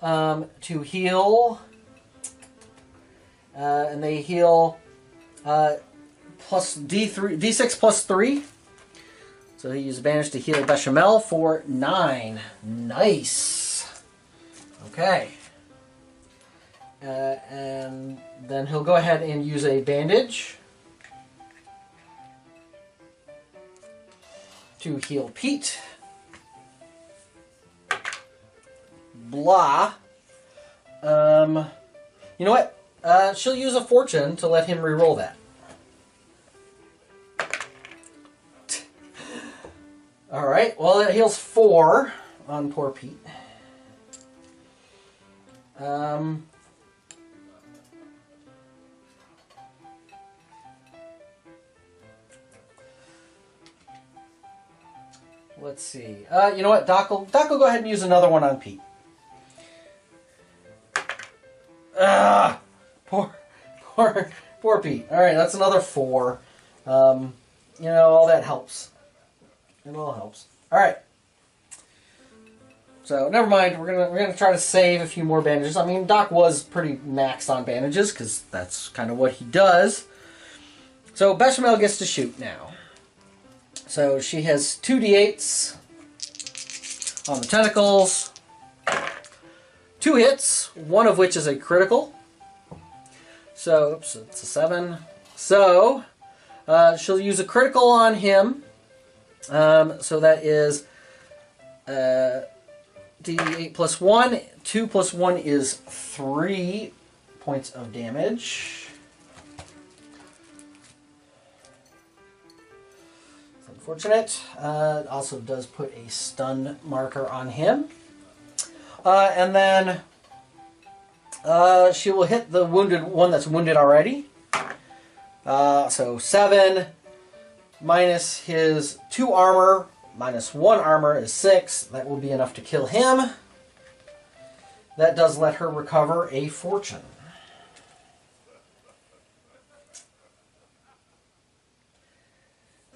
to heal, and they heal plus D6 plus 3. So he uses a bandage to heal Bechamel for 9. Nice. Okay. And then he'll go ahead and use a bandage to heal Pete. Blah. You know what? She'll use a fortune to let him re-roll that. Alright, well it heals 4 on poor Pete. Let's see. You know what? Doc will go ahead and use another one on Pete. Poor Pete. All right, that's another 4. You know, all that helps. It all helps. All right. So never mind. We're gonna try to save a few more bandages. I mean, Doc was pretty maxed on bandages because that's kind of what he does. So Bechamel gets to shoot now. So she has 2d8s on the tentacles. 2 hits, one of which is a critical. So, oops, it's a 7. So she'll use a critical on him. So that is d8 plus 1. 2 plus 1 is 3 points of damage. It's unfortunate. It also does put a stun marker on him. And then she will hit the wounded one that's wounded already. So 7 minus his 2 armor minus 1 armor is 6. That will be enough to kill him. That does let her recover a fortune.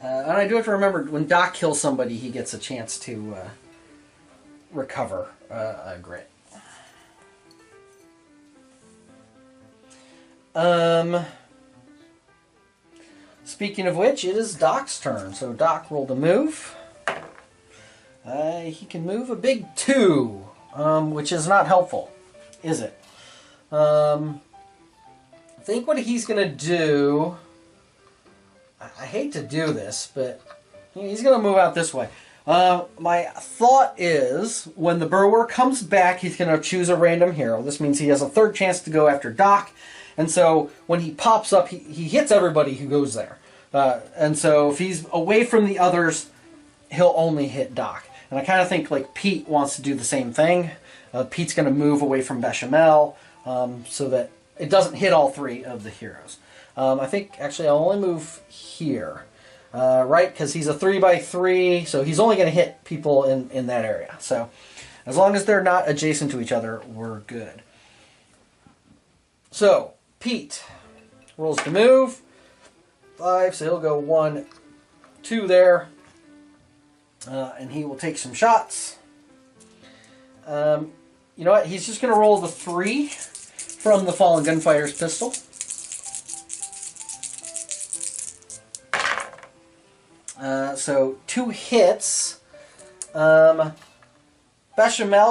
And I do have to remember, when Doc kills somebody, he gets a chance to recover a grit. Speaking of which, it is Doc's turn. So Doc rolled a move. He can move a big 2, which is not helpful, is it? I think what he's going to do... I hate to do this, but he's going to move out this way. My thought is, when the burrower comes back, he's going to choose a random hero. This means he has a 3rd chance to go after Doc. And so when he pops up, he hits everybody who goes there. And so if he's away from the others, he'll only hit Doc. And I kind of think like Pete wants to do the same thing. Pete's going to move away from Bechamel so that it doesn't hit all 3 of the heroes. I think actually I'll only move here. Right, because he's a 3x3, so he's only going to hit people in that area. So as long as they're not adjacent to each other, we're good. So Pete rolls to move. 5, so he'll go 1, 2 there. And he will take some shots. You know what? He's just going to roll the 3 from the Fallen Gunfighter's pistol. So 2 hits. Bechamel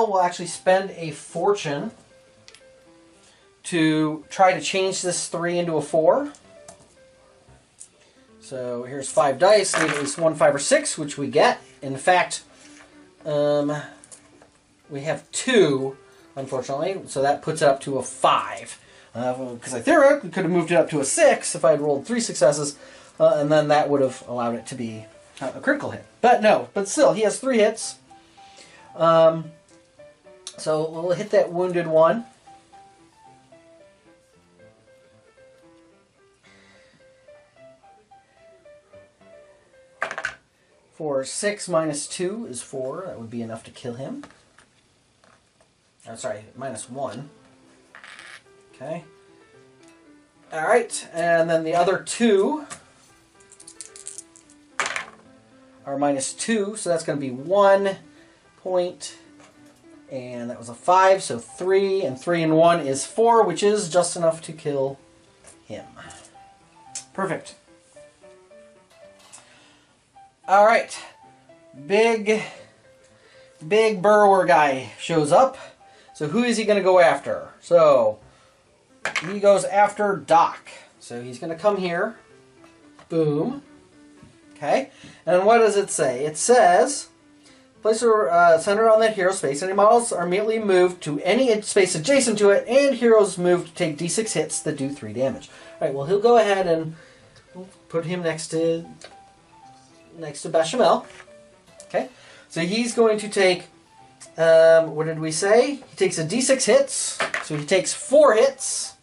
will actually spend a fortune to try to change this 3 into a 4. So here's 5 dice, need at least 1, 5, or 6, which we get. In fact, we have 2, unfortunately, so that puts it up to a 5. Because I theoretically could have moved it up to a 6 if I had rolled 3 successes, and then that would have allowed it to be a critical hit. But no, but still, he has 3 hits. So we'll hit that wounded one. For 6 minus 2 is 4. That would be enough to kill him. Oh, sorry, minus 1. Okay. Alright, and then the other 2 are minus 2, so that's going to be 1 point. And that was a 5, so 3, and 3 and 1 is 4, which is just enough to kill him. Perfect. Alright, big burrower guy shows up. So who is he going to go after? So he goes after Doc. So he's going to come here. Boom. Okay, and what does it say? It says, place a center on that hero space. Any models are immediately moved to any space adjacent to it, and heroes moved to take d6 hits that do 3 damage. Alright, well he'll go ahead and put him next to Bechamel. Okay, so he's going to take, what did we say? He takes a d6 hits, so he takes 4 hits.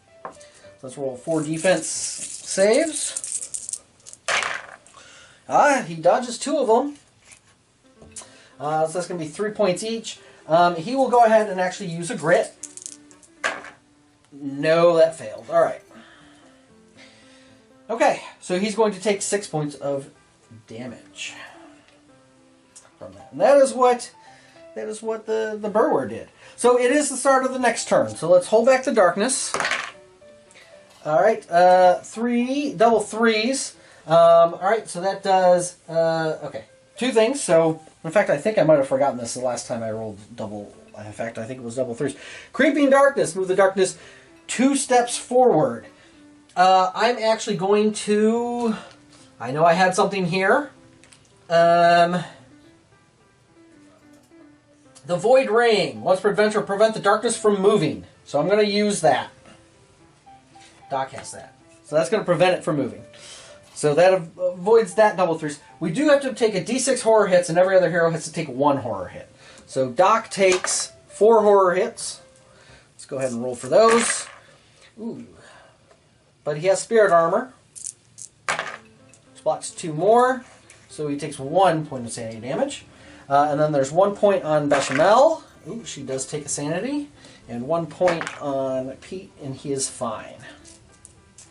Let's roll 4 defense saves. He dodges 2 of them. So that's going to be 3 points each. He will go ahead and actually use a grit. No, that failed. Alright. Okay, so he's going to take 6 points of damage. from that. And that is what the burrower did. So it is the start of the next turn. So let's hold back the darkness. All right, 3 double threes. All right, so that does okay, 2 things. So in fact, I think I might have forgotten this the last time I rolled double. In fact, I think it was double threes. Creeping darkness. Move the darkness 2 steps forward. I'm actually going to. I know I had something here. The void ring. Once per adventure, prevent the darkness from moving. So I'm going to use that. Doc has that. So that's going to prevent it from moving. So that avoids that double threes. We do have to take a d6 horror hits, and every other hero has to take 1 horror hit. So Doc takes 4 horror hits. Let's go ahead and roll for those. Ooh. But he has spirit armor. Which blocks 2 more. So he takes 1 point of sanity damage. And then there's 1 point on Bechamel. Ooh, she does take a sanity. And 1 point on Pete, and he is fine.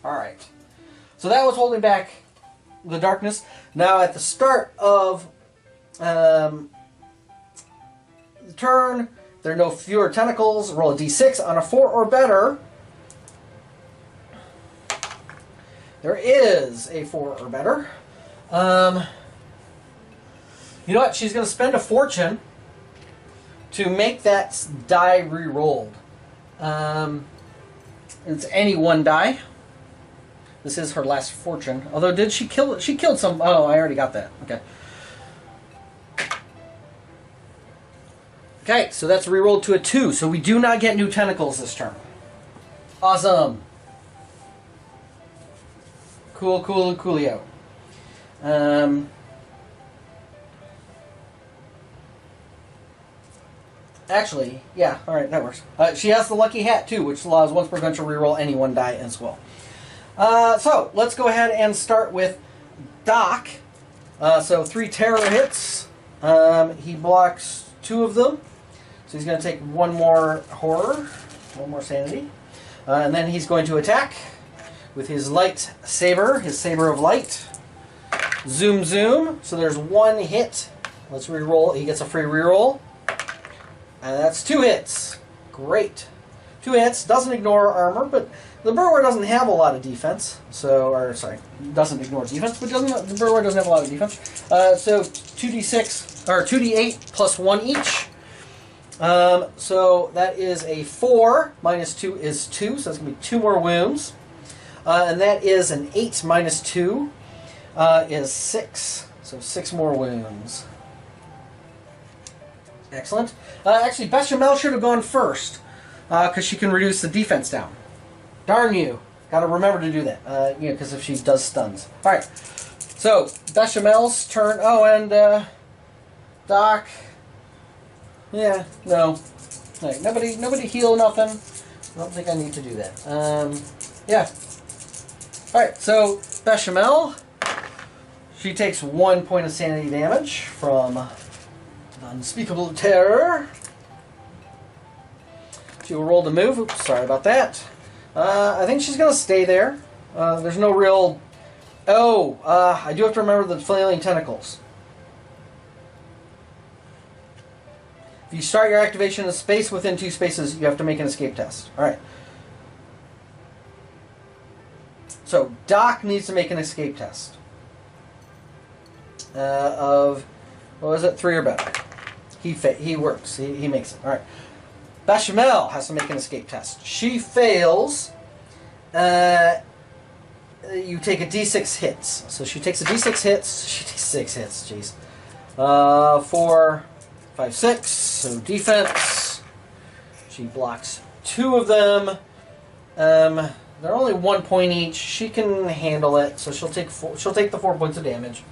Alright. So that was holding back the darkness. Now at the start of the turn, there are no fewer tentacles. Roll a d6 on a 4 or better. There is a 4 or better. You know what? She's going to spend a fortune to make that die re-rolled. It's any 1 die. This is her last fortune. Although, did she kill it? She killed some. Oh, I already got that. Okay. Okay, so that's re-rolled to a 2. So we do not get new tentacles this turn. Awesome. Coolio. Actually, yeah, alright, that works. She has the lucky hat, too, which allows once per adventure reroll any 1 die as well. So, let's go ahead and start with Doc. So, 3 terror hits. He blocks 2 of them. So he's going to take 1 more horror, 1 more sanity. And then he's going to attack with his light saber, his saber of light. Zoom. So there's 1 hit. Let's reroll. He gets a free reroll. And that's 2 hits. Great. 2 hits. Doesn't ignore armor, but the burrower doesn't have a lot of defense. Doesn't ignore defense, but the burrower doesn't have a lot of defense. So 2d6 or 2d8 plus 1 each. So that is a 4 minus 2 is 2, so that's going to be 2 more wounds. And that is an 8 minus 2 is 6. So 6 more wounds. Excellent. Actually, Bechamel should have gone first because she can reduce the defense down. Darn you. Got to remember to do that. Because if she does stuns. All right. So, Bechamel's turn. Oh, and Doc. Yeah, no. Right, nobody heal nothing. I don't think I need to do that. Yeah. Alright, so Bechamel, she takes 1 point of sanity damage from unspeakable terror. She will roll to move. Oops, sorry about that. I think she's going to stay there. There's no real... Oh, I do have to remember the flailing tentacles. If you start your activation in a space within 2 spaces, you have to make an escape test. Alright. So, Doc needs to make an escape test. Of, what was it, 3 or better. He works. He makes it. Alright. Bechamel has to make an escape test. She fails. You take a d6 hits. So she takes a d6 hits. She takes 6 hits, jeez. 4, 5, 6. So defense. She blocks 2 of them. They're only 1 point each. She can handle it, so she'll take the 4 points of damage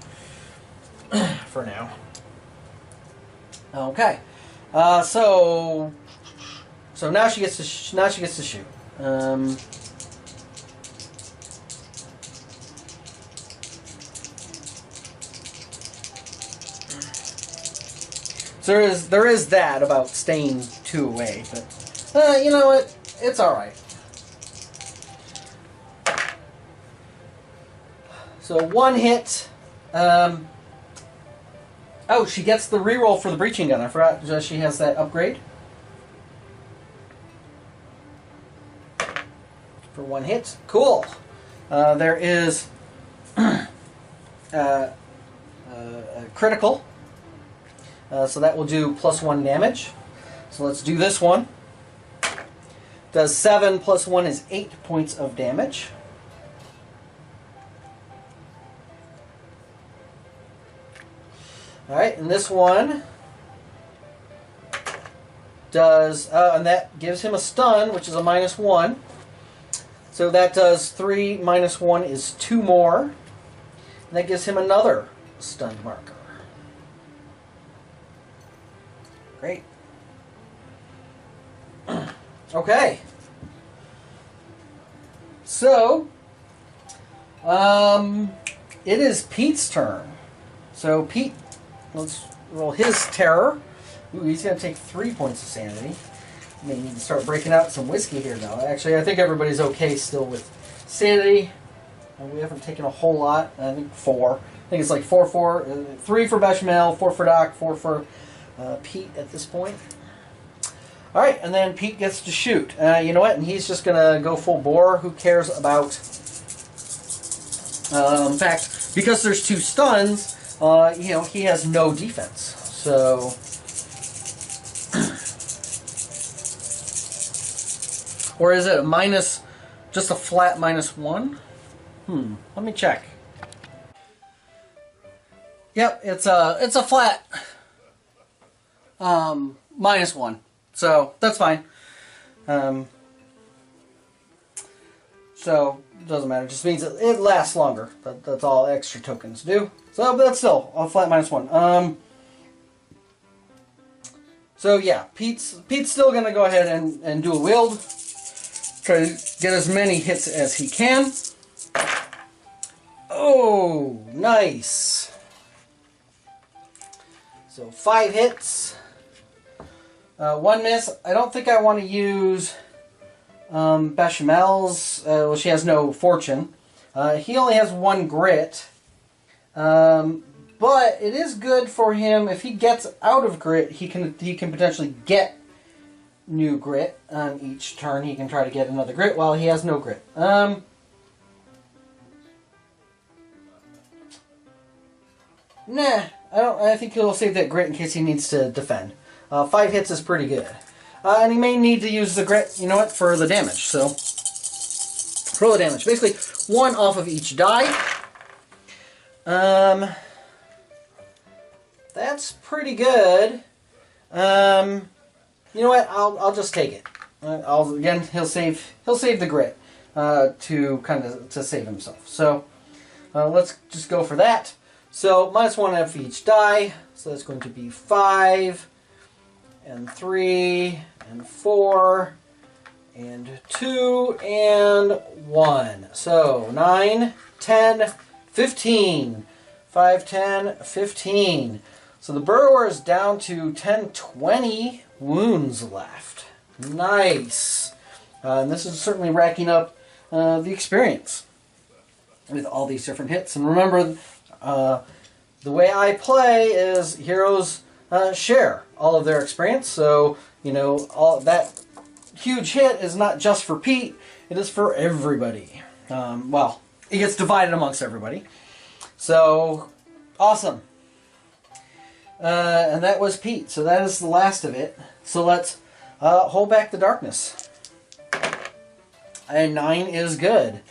for now. Okay. So now she gets to shoot. So there is that about staying 2 away, but you know what? It's all right. So 1 hit. Oh, she gets the reroll for the breaching gun. I forgot she has that upgrade. For 1 hit. Cool. There is a critical. So that will do +1 damage. So let's do this one. Does 7 + 1 is 8 points of damage. Alright, and this one does, and that gives him a stun, which is a -1. So that does 3 - 1 is 2 more. And that gives him another stun marker. Great. Okay. So, it is Pete's turn. So Pete, let's roll his terror. Ooh, he's going to take 3 points of sanity. May need to start breaking out some whiskey here now. Actually, I think everybody's okay still with sanity. We haven't taken a whole lot. I think 4. I think it's like 4, 4, 3 for Bechamel, 4 for Doc, 4 for Pete at this point. All right, and then Pete gets to shoot. You know what? And he's just going to go full bore. Who cares about... in fact, because there's 2 stuns, you know, he has no defense. So... Or is it a minus, just a flat -1? Let me check. Yep, it's a flat -1. So that's fine. So it doesn't matter. It just means it lasts longer. That's all extra tokens do. So but that's still a flat -1. So yeah, Pete's still gonna go ahead and do a wield. Try to get as many hits as he can. Oh, nice. So 5 hits. 1 miss. I don't think I want to use Bechamel's. Well, she has no fortune. He only has 1 grit. But it is good for him. If he gets out of grit, he can potentially get new grit on each turn. He can try to get another grit while he has no grit. Nah, I think he'll save that grit in case he needs to defend. 5 hits is pretty good. And he may need to use the grit, you know what, for the damage. So, roll the damage. Basically, 1 off of each die. That's pretty good. You know what? I'll just take it. Again, he'll save the grit to save himself. So let's just go for that. So -1 off each die. So that's going to be 5 and 3 and 4 and 2 and 1. So 9, 10, 15. 5, 10, 15. So the burrower is down to 10, 20 wounds left. Nice. And this is certainly racking up the experience with all these different hits. And remember, the way I play is heroes share all of their experience. So, you know, all that huge hit is not just for Pete. It is for everybody. Well, it gets divided amongst everybody. So, awesome. And that was Pete. So that is the last of it. So let's hold back the darkness. And 9 is good.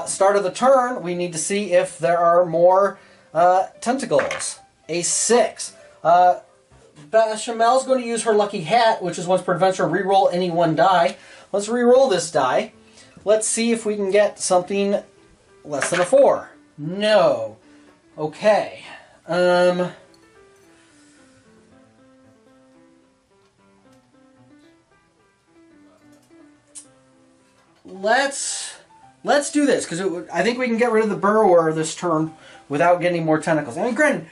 Start of the turn, we need to see if there are more tentacles. A 6. Bechamel's going to use her lucky hat, which is once per adventure, reroll any 1 die. Let's reroll this die. Let's see if we can get something less than a 4. No. Okay. Let's do this, because I think we can get rid of the burrower this turn without getting more tentacles. I mean, granted,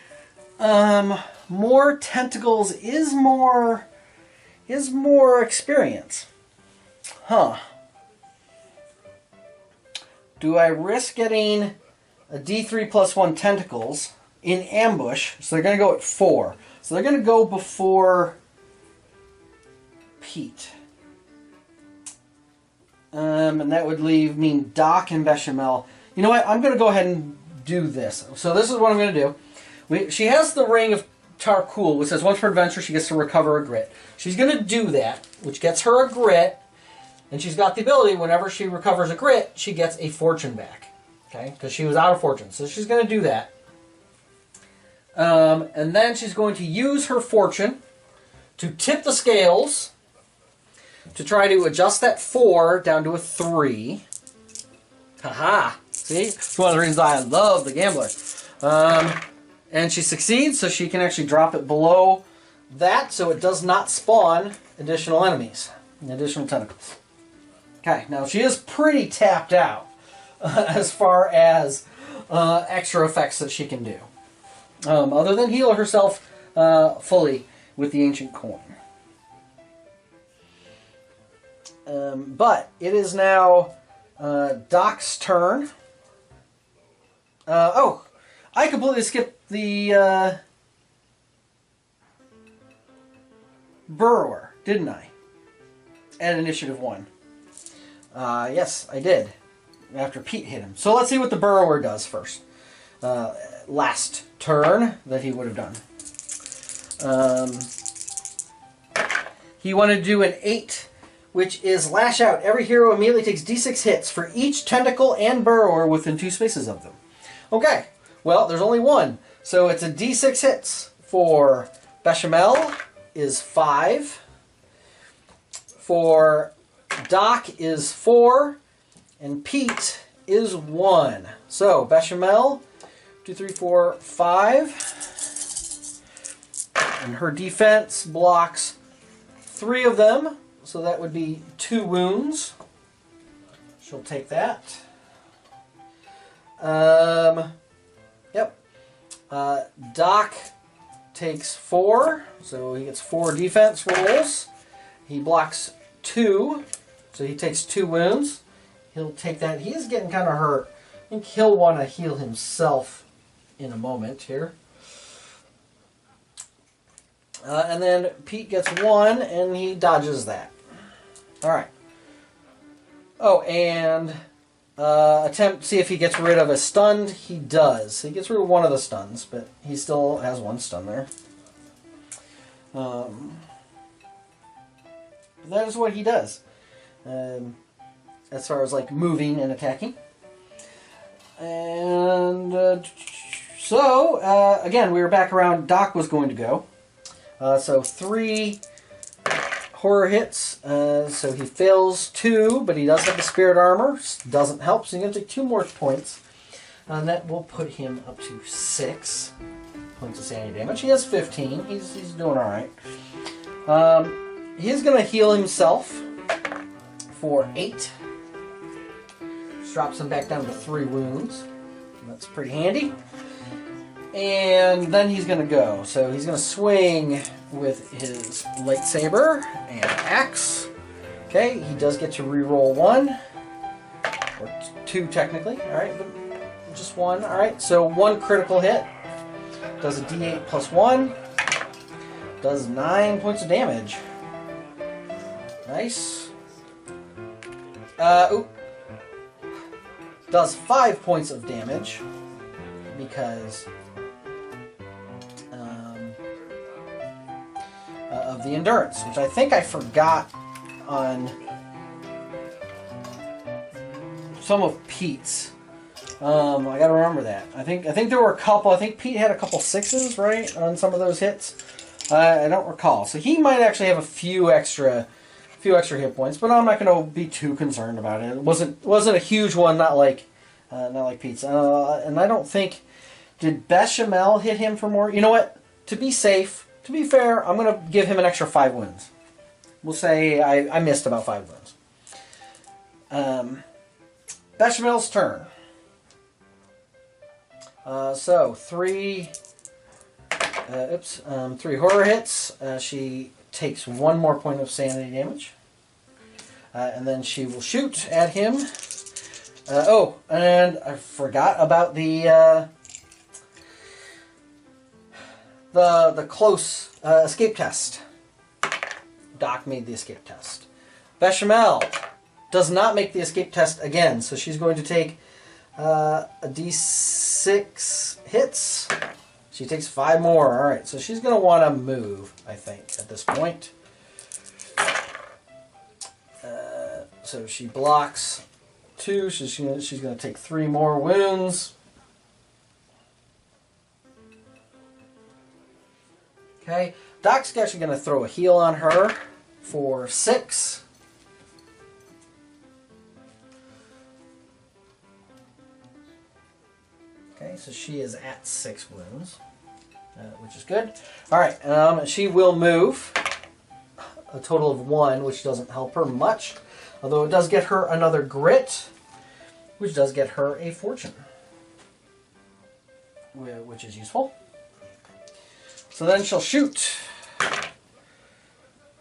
more tentacles is more experience. Huh. Do I risk getting a D3 +1 tentacles in ambush. So they're going to go at 4. So they're going to go before Pete. And that would mean Doc and Bechamel. You know what? I'm going to go ahead and do this. So this is what I'm going to do. She has the Ring of Tarkul, which says once per adventure she gets to recover a grit. She's going to do that, which gets her a grit. And she's got the ability, whenever she recovers a grit, she gets a fortune back. Okay? Because she was out of fortune. So she's going to do that. And then she's going to use her fortune to tip the scales to try to adjust that 4 down to a 3. Haha! See? It's one of the reasons I love the Gambler. And she succeeds, so she can actually drop it below that, so it does not spawn additional enemies, additional tentacles. Okay, now she is pretty tapped out as far as extra effects that she can do. Other than heal herself fully with the Ancient Coin. But it is now Doc's turn. Oh, I completely skipped the Burrower, didn't I? At Initiative 1. Yes, I did. After Pete hit him. So let's see what the Burrower does first. Last turn that he would have done. He wanted to do an 8, which is Lash Out. Every hero immediately takes d6 hits for each tentacle and burrower within 2 spaces of them. Okay, well, there's only one. So it's a d6 hits. For Bechamel is 5. For Doc is 4. And Pete is 1. So Bechamel, 2, 3, 4, 5. And her defense blocks 3 of them. So that would be 2 wounds. She'll take that. Yep. Doc takes 4. So he gets 4 defense rolls. He blocks 2. So he takes 2 wounds. He'll take that. He is getting kind of hurt. I think he'll want to heal himself in a moment here. And then Pete gets 1, and he dodges that. Alright. Oh, and attempt to see if he gets rid of a stunned. He does. He gets rid of one of the stuns, but he still has 1 stun there. That is what he does. As far as like moving and attacking. And so, again, we were back around Doc was going to go. So 3 horror hits. So he fails 2, but he does have the spirit armor. Doesn't help, so he's going to take 2 more points. And that will put him up to 6 points of sanity damage. He has 15. He's doing alright. He's going to heal himself for 8. Drops him back down to 3 wounds. That's pretty handy. And then he's going to go. So he's going to swing with his lightsaber and axe. Okay, he does get to reroll 1. Or 2 technically. Alright, but just 1. Alright, so 1 critical hit. Does a d8 plus 1. Does 9 points of damage. Nice. Does 5 points of damage because of the endurance, which I think I forgot on some of Pete's. I gotta remember that. I think there were a couple. I think Pete had a couple 6s, right, on some of those hits. I don't recall. So he might actually have a few extra hit points, but I'm not going to be too concerned about it. It wasn't a huge one, not like Pete's. And I don't think, did Bechamel hit him for more? You know what? To be safe, to be fair, I'm going to give him an extra 5 wounds. We'll say I missed about 5 wounds. Bechamel's turn. So 3 horror hits. She takes 1 more point of sanity damage. And then she will shoot at him. Oh, and I forgot about the the close escape test. Doc made the escape test. Bechamel does not make the escape test again, so she's going to take a d6 hits. She takes 5 more. All right, so she's going to want to move, I think, at this point. So she blocks 2, so she's going to take 3 more wounds. Okay, Doc's actually going to throw a heal on her for 6. Okay, so she is at 6 wounds, which is good. All right, she will move a total of 1, which doesn't help her much, although it does get her another grit, which does get her a fortune, which is useful. So then she'll shoot.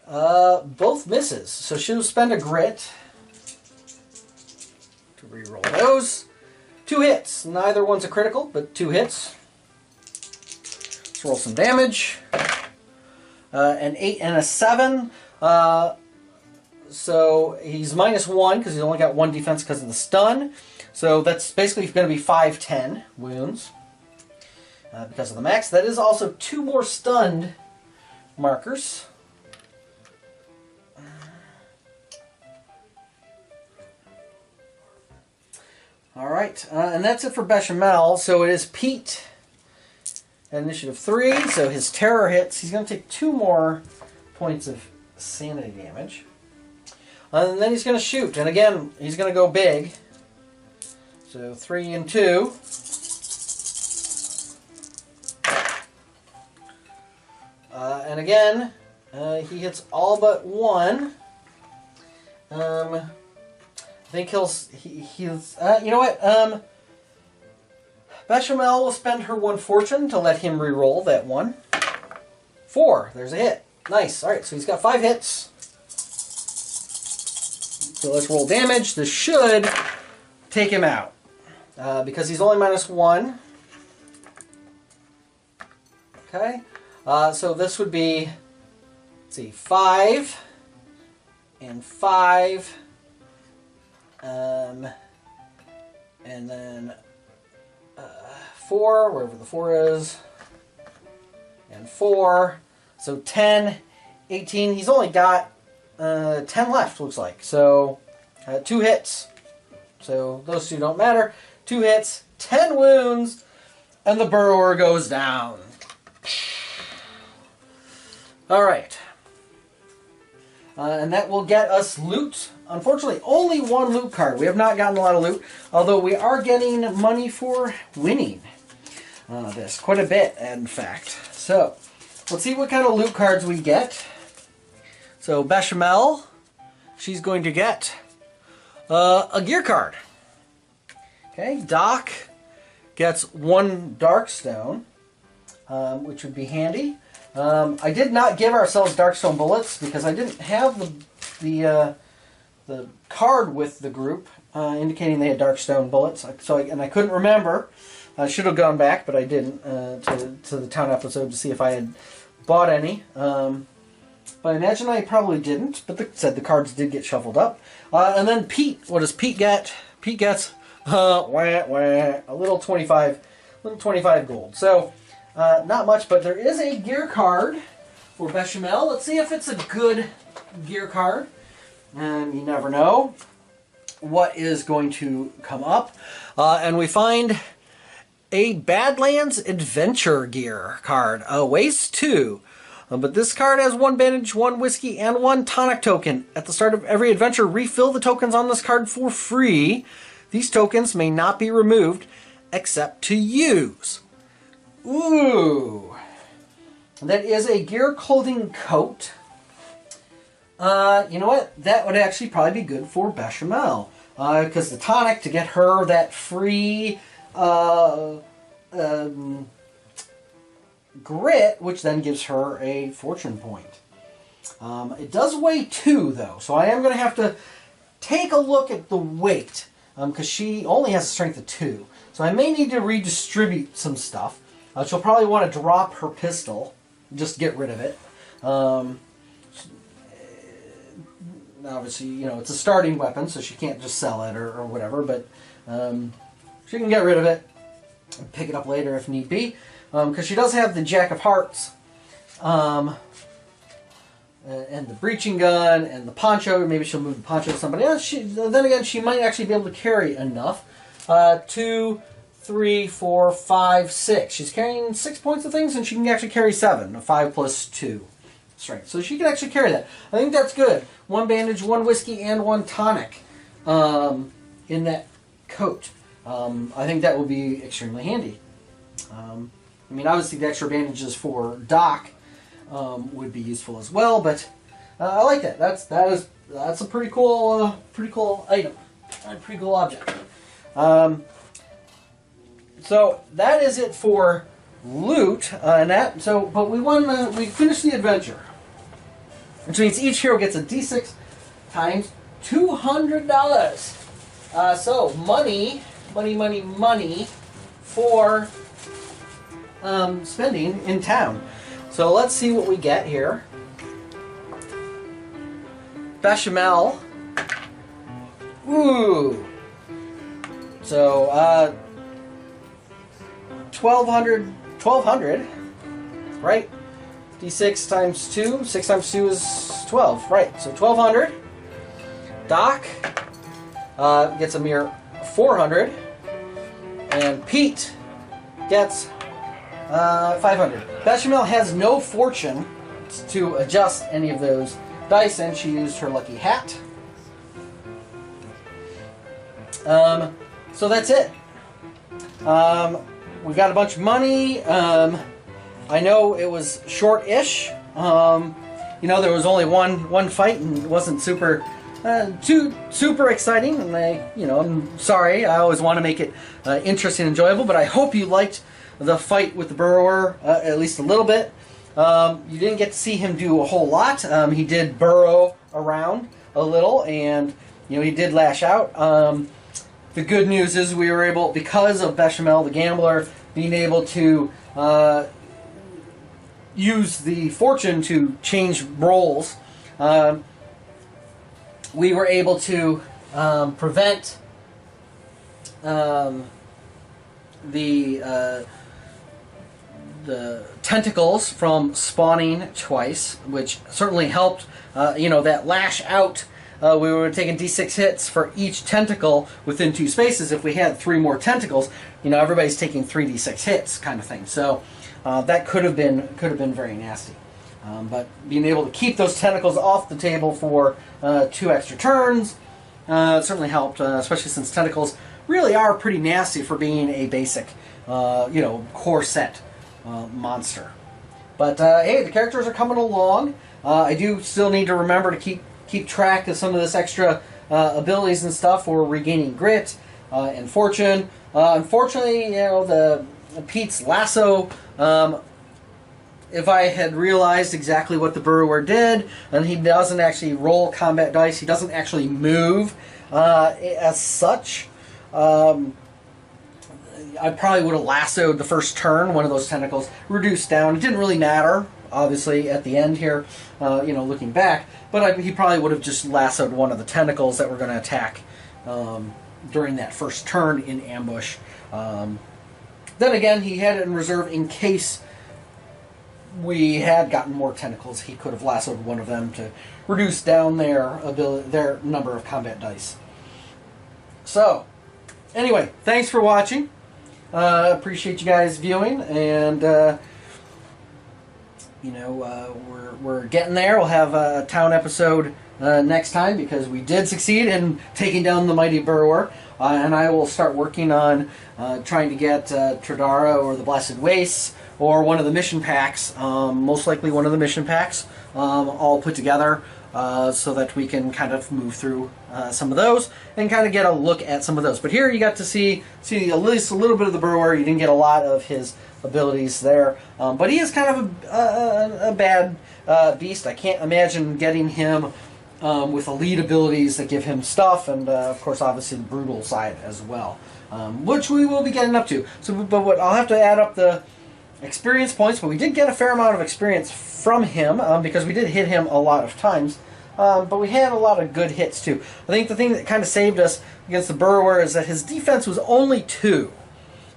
Both misses, so she'll spend a grit to re-roll those. 2 hits. Neither one's a critical, but 2 hits. Let's roll some damage. An 8 and a 7. So he's -1 because he's only got 1 defense because of the stun. So that's basically going to be 5-10 wounds because of the max. That is also 2 more stunned markers. All right, and that's it for Bechamel. So it is Pete at initiative 3. So his terror hits. He's going to take 2 more points of sanity damage. And then he's going to shoot. And again, he's going to go big. So 3 and 2. And again, he hits all but 1. I think he's you know what? Bechamel will spend her 1 fortune to let him re-roll that 1. 4. There's a hit. Nice. All right, so he's got 5 hits. So let's roll damage. This should take him out because he's only -1. Okay. So this would be, let's see, 5 and 5. And then 4, wherever the 4 is, and 4, so 10, 18, he's only got 10 left, looks like, so 2 hits, so those 2 don't matter, 2 hits, 10 wounds, and the burrower goes down. Alright. And that will get us loot. Unfortunately, only 1 loot card. We have not gotten a lot of loot, although we are getting money for winning this. Quite a bit, in fact. So, let's see what kind of loot cards we get. So, Bechamel, she's going to get a gear card. Okay, Doc gets 1 Darkstone, which would be handy. I did not give ourselves Darkstone bullets because I didn't have the card with the group indicating they had Darkstone bullets. And I couldn't remember. I should have gone back, but I didn't to the town episode to see if I had bought any. But I imagine I probably didn't. But said the cards did get shuffled up. And then Pete, what does Pete get? Pete gets a little 25 gold. So. Not much, but there is a gear card for Bechamel. Let's see if it's a good gear card. You never know what is going to come up. And we find a Badlands Adventure gear card. Weighs 2. But this card has 1 bandage, 1 whiskey, and 1 tonic token. At the start of every adventure, refill the tokens on this card for free. These tokens may not be removed except to use. Ooh. That is a gear clothing coat. You know what? That would actually probably be good for Bechamel. Because the tonic, to get her that free grit, which then gives her a fortune point. It does weigh 2, though. So I am going to have to take a look at the weight. Because she only has a strength of 2. So I may need to redistribute some stuff. She'll probably want to drop her pistol, just get rid of it. Obviously, you know, it's a starting weapon, so she can't just sell it or whatever, but she can get rid of it and pick it up later if need be. Because she does have the Jack of Hearts, and the breaching gun, and the poncho. Maybe she'll move the poncho to somebody else. Then again, she might actually be able to carry enough. 2, 3, 4, 5, 6. She's carrying 6 points of things, and she can actually carry 7. 5 plus 2 strength. So she can actually carry that. I think that's good. 1 bandage, 1 whiskey, and 1 tonic in that coat. I think that will be extremely handy. I mean, obviously the extra bandages for Doc would be useful as well, but I like that. That's a pretty cool item, a pretty cool object. So that is it for loot, and that. So, but we finished the adventure, which means each hero gets a D6 times $200. So money for spending in town. So let's see what we get here. Bechamel. Ooh. So 1200, right? D6 times 2. 6 times 2 is 12, right? So 1200. Doc gets a mere 400, and Pete gets 500. Bechamel has no fortune to adjust any of those dice, and she used her lucky hat. So that's it. We got a bunch of money. I know it was short-ish. You know, there was only one fight, and it wasn't super super exciting. And I'm sorry. I always want to make it interesting and enjoyable, but I hope you liked the fight with the burrower at least a little bit. You didn't get to see him do a whole lot. He did burrow around a little, and he did lash out. The good news is we were able, because of Bechamel the gambler being able to use the fortune to change roles, we were able to prevent the tentacles from spawning twice, which certainly helped. That lash out. We were taking D6 hits for each tentacle within 2 spaces. If we had 3 more tentacles, everybody's taking 3d6 hits, kind of thing. So that could have been very nasty. But being able to keep those tentacles off the table for 2 extra turns certainly helped, especially since tentacles really are pretty nasty for being a basic, core set monster. But hey, the characters are coming along. I do still need to remember to keep track of some of this extra abilities and stuff for regaining grit and fortune. Unfortunately, the Pete's lasso. If I had realized exactly what the burrower did, and he doesn't actually roll combat dice, he doesn't actually move as such. I probably would have lassoed the first turn, one of those tentacles, reduced down. It didn't really matter, obviously, at the end here, looking back. But he probably would have just lassoed one of the tentacles that were going to attack during that first turn in ambush. Then again, he had it in reserve in case we had gotten more tentacles. He could have lassoed one of them to reduce down their number of combat dice. So, anyway, thanks for watching. Appreciate you guys viewing, and we're getting there. We'll have a town episode next time, because we did succeed in taking down the mighty burrower, and I will start working on trying to get Tradara or the Blessed Wastes or one of the mission packs, most likely one of the mission packs, all put together so that we can kind of move through some of those and kind of get a look at some of those. But here you got to see at least a little bit of the burrower. You didn't get a lot of his abilities there, but he is kind of a bad beast. I can't imagine getting him with elite abilities that give him stuff, and of course obviously the brutal side as well, which we will be getting up to. So, but what I'll have to add up the experience points, but we did get a fair amount of experience from him because we did hit him a lot of times. But we had a lot of good hits too. I think the thing that kind of saved us against the burrower is that his defense was only 2.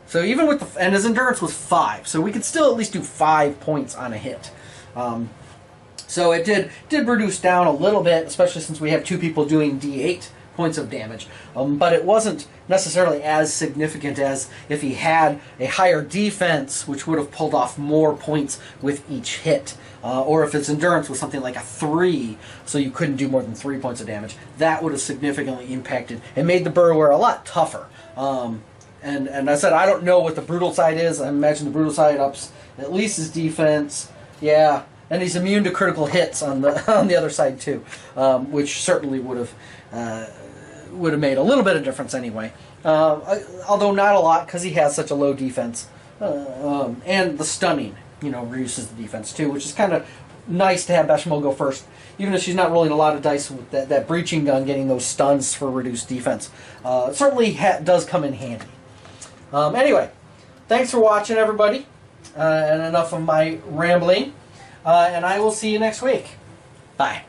So even with and his endurance was 5. So we could still at least do 5 points on a hit. So it did reduce down a little bit, especially since we have 2 people doing D8 points of damage. But it wasn't necessarily as significant as if he had a higher defense, which would have pulled off more points with each hit. Or if his endurance was something like a 3, so you couldn't do more than 3 points of damage. That would have significantly impacted and made the burrower a lot tougher. And I said, I don't know what the brutal side is. I imagine the brutal side ups at least his defense. Yeah, and he's immune to critical hits on the other side too, which certainly would have made a little bit of difference anyway. Although not a lot because he has such a low defense, and the stunning, reduces the defense too, which is kind of nice to have Bechamel go first, even if she's not rolling a lot of dice with that breaching gun, getting those stuns for reduced defense. Certainly does come in handy. Anyway, thanks for watching, everybody, and enough of my rambling, and I will see you next week. Bye.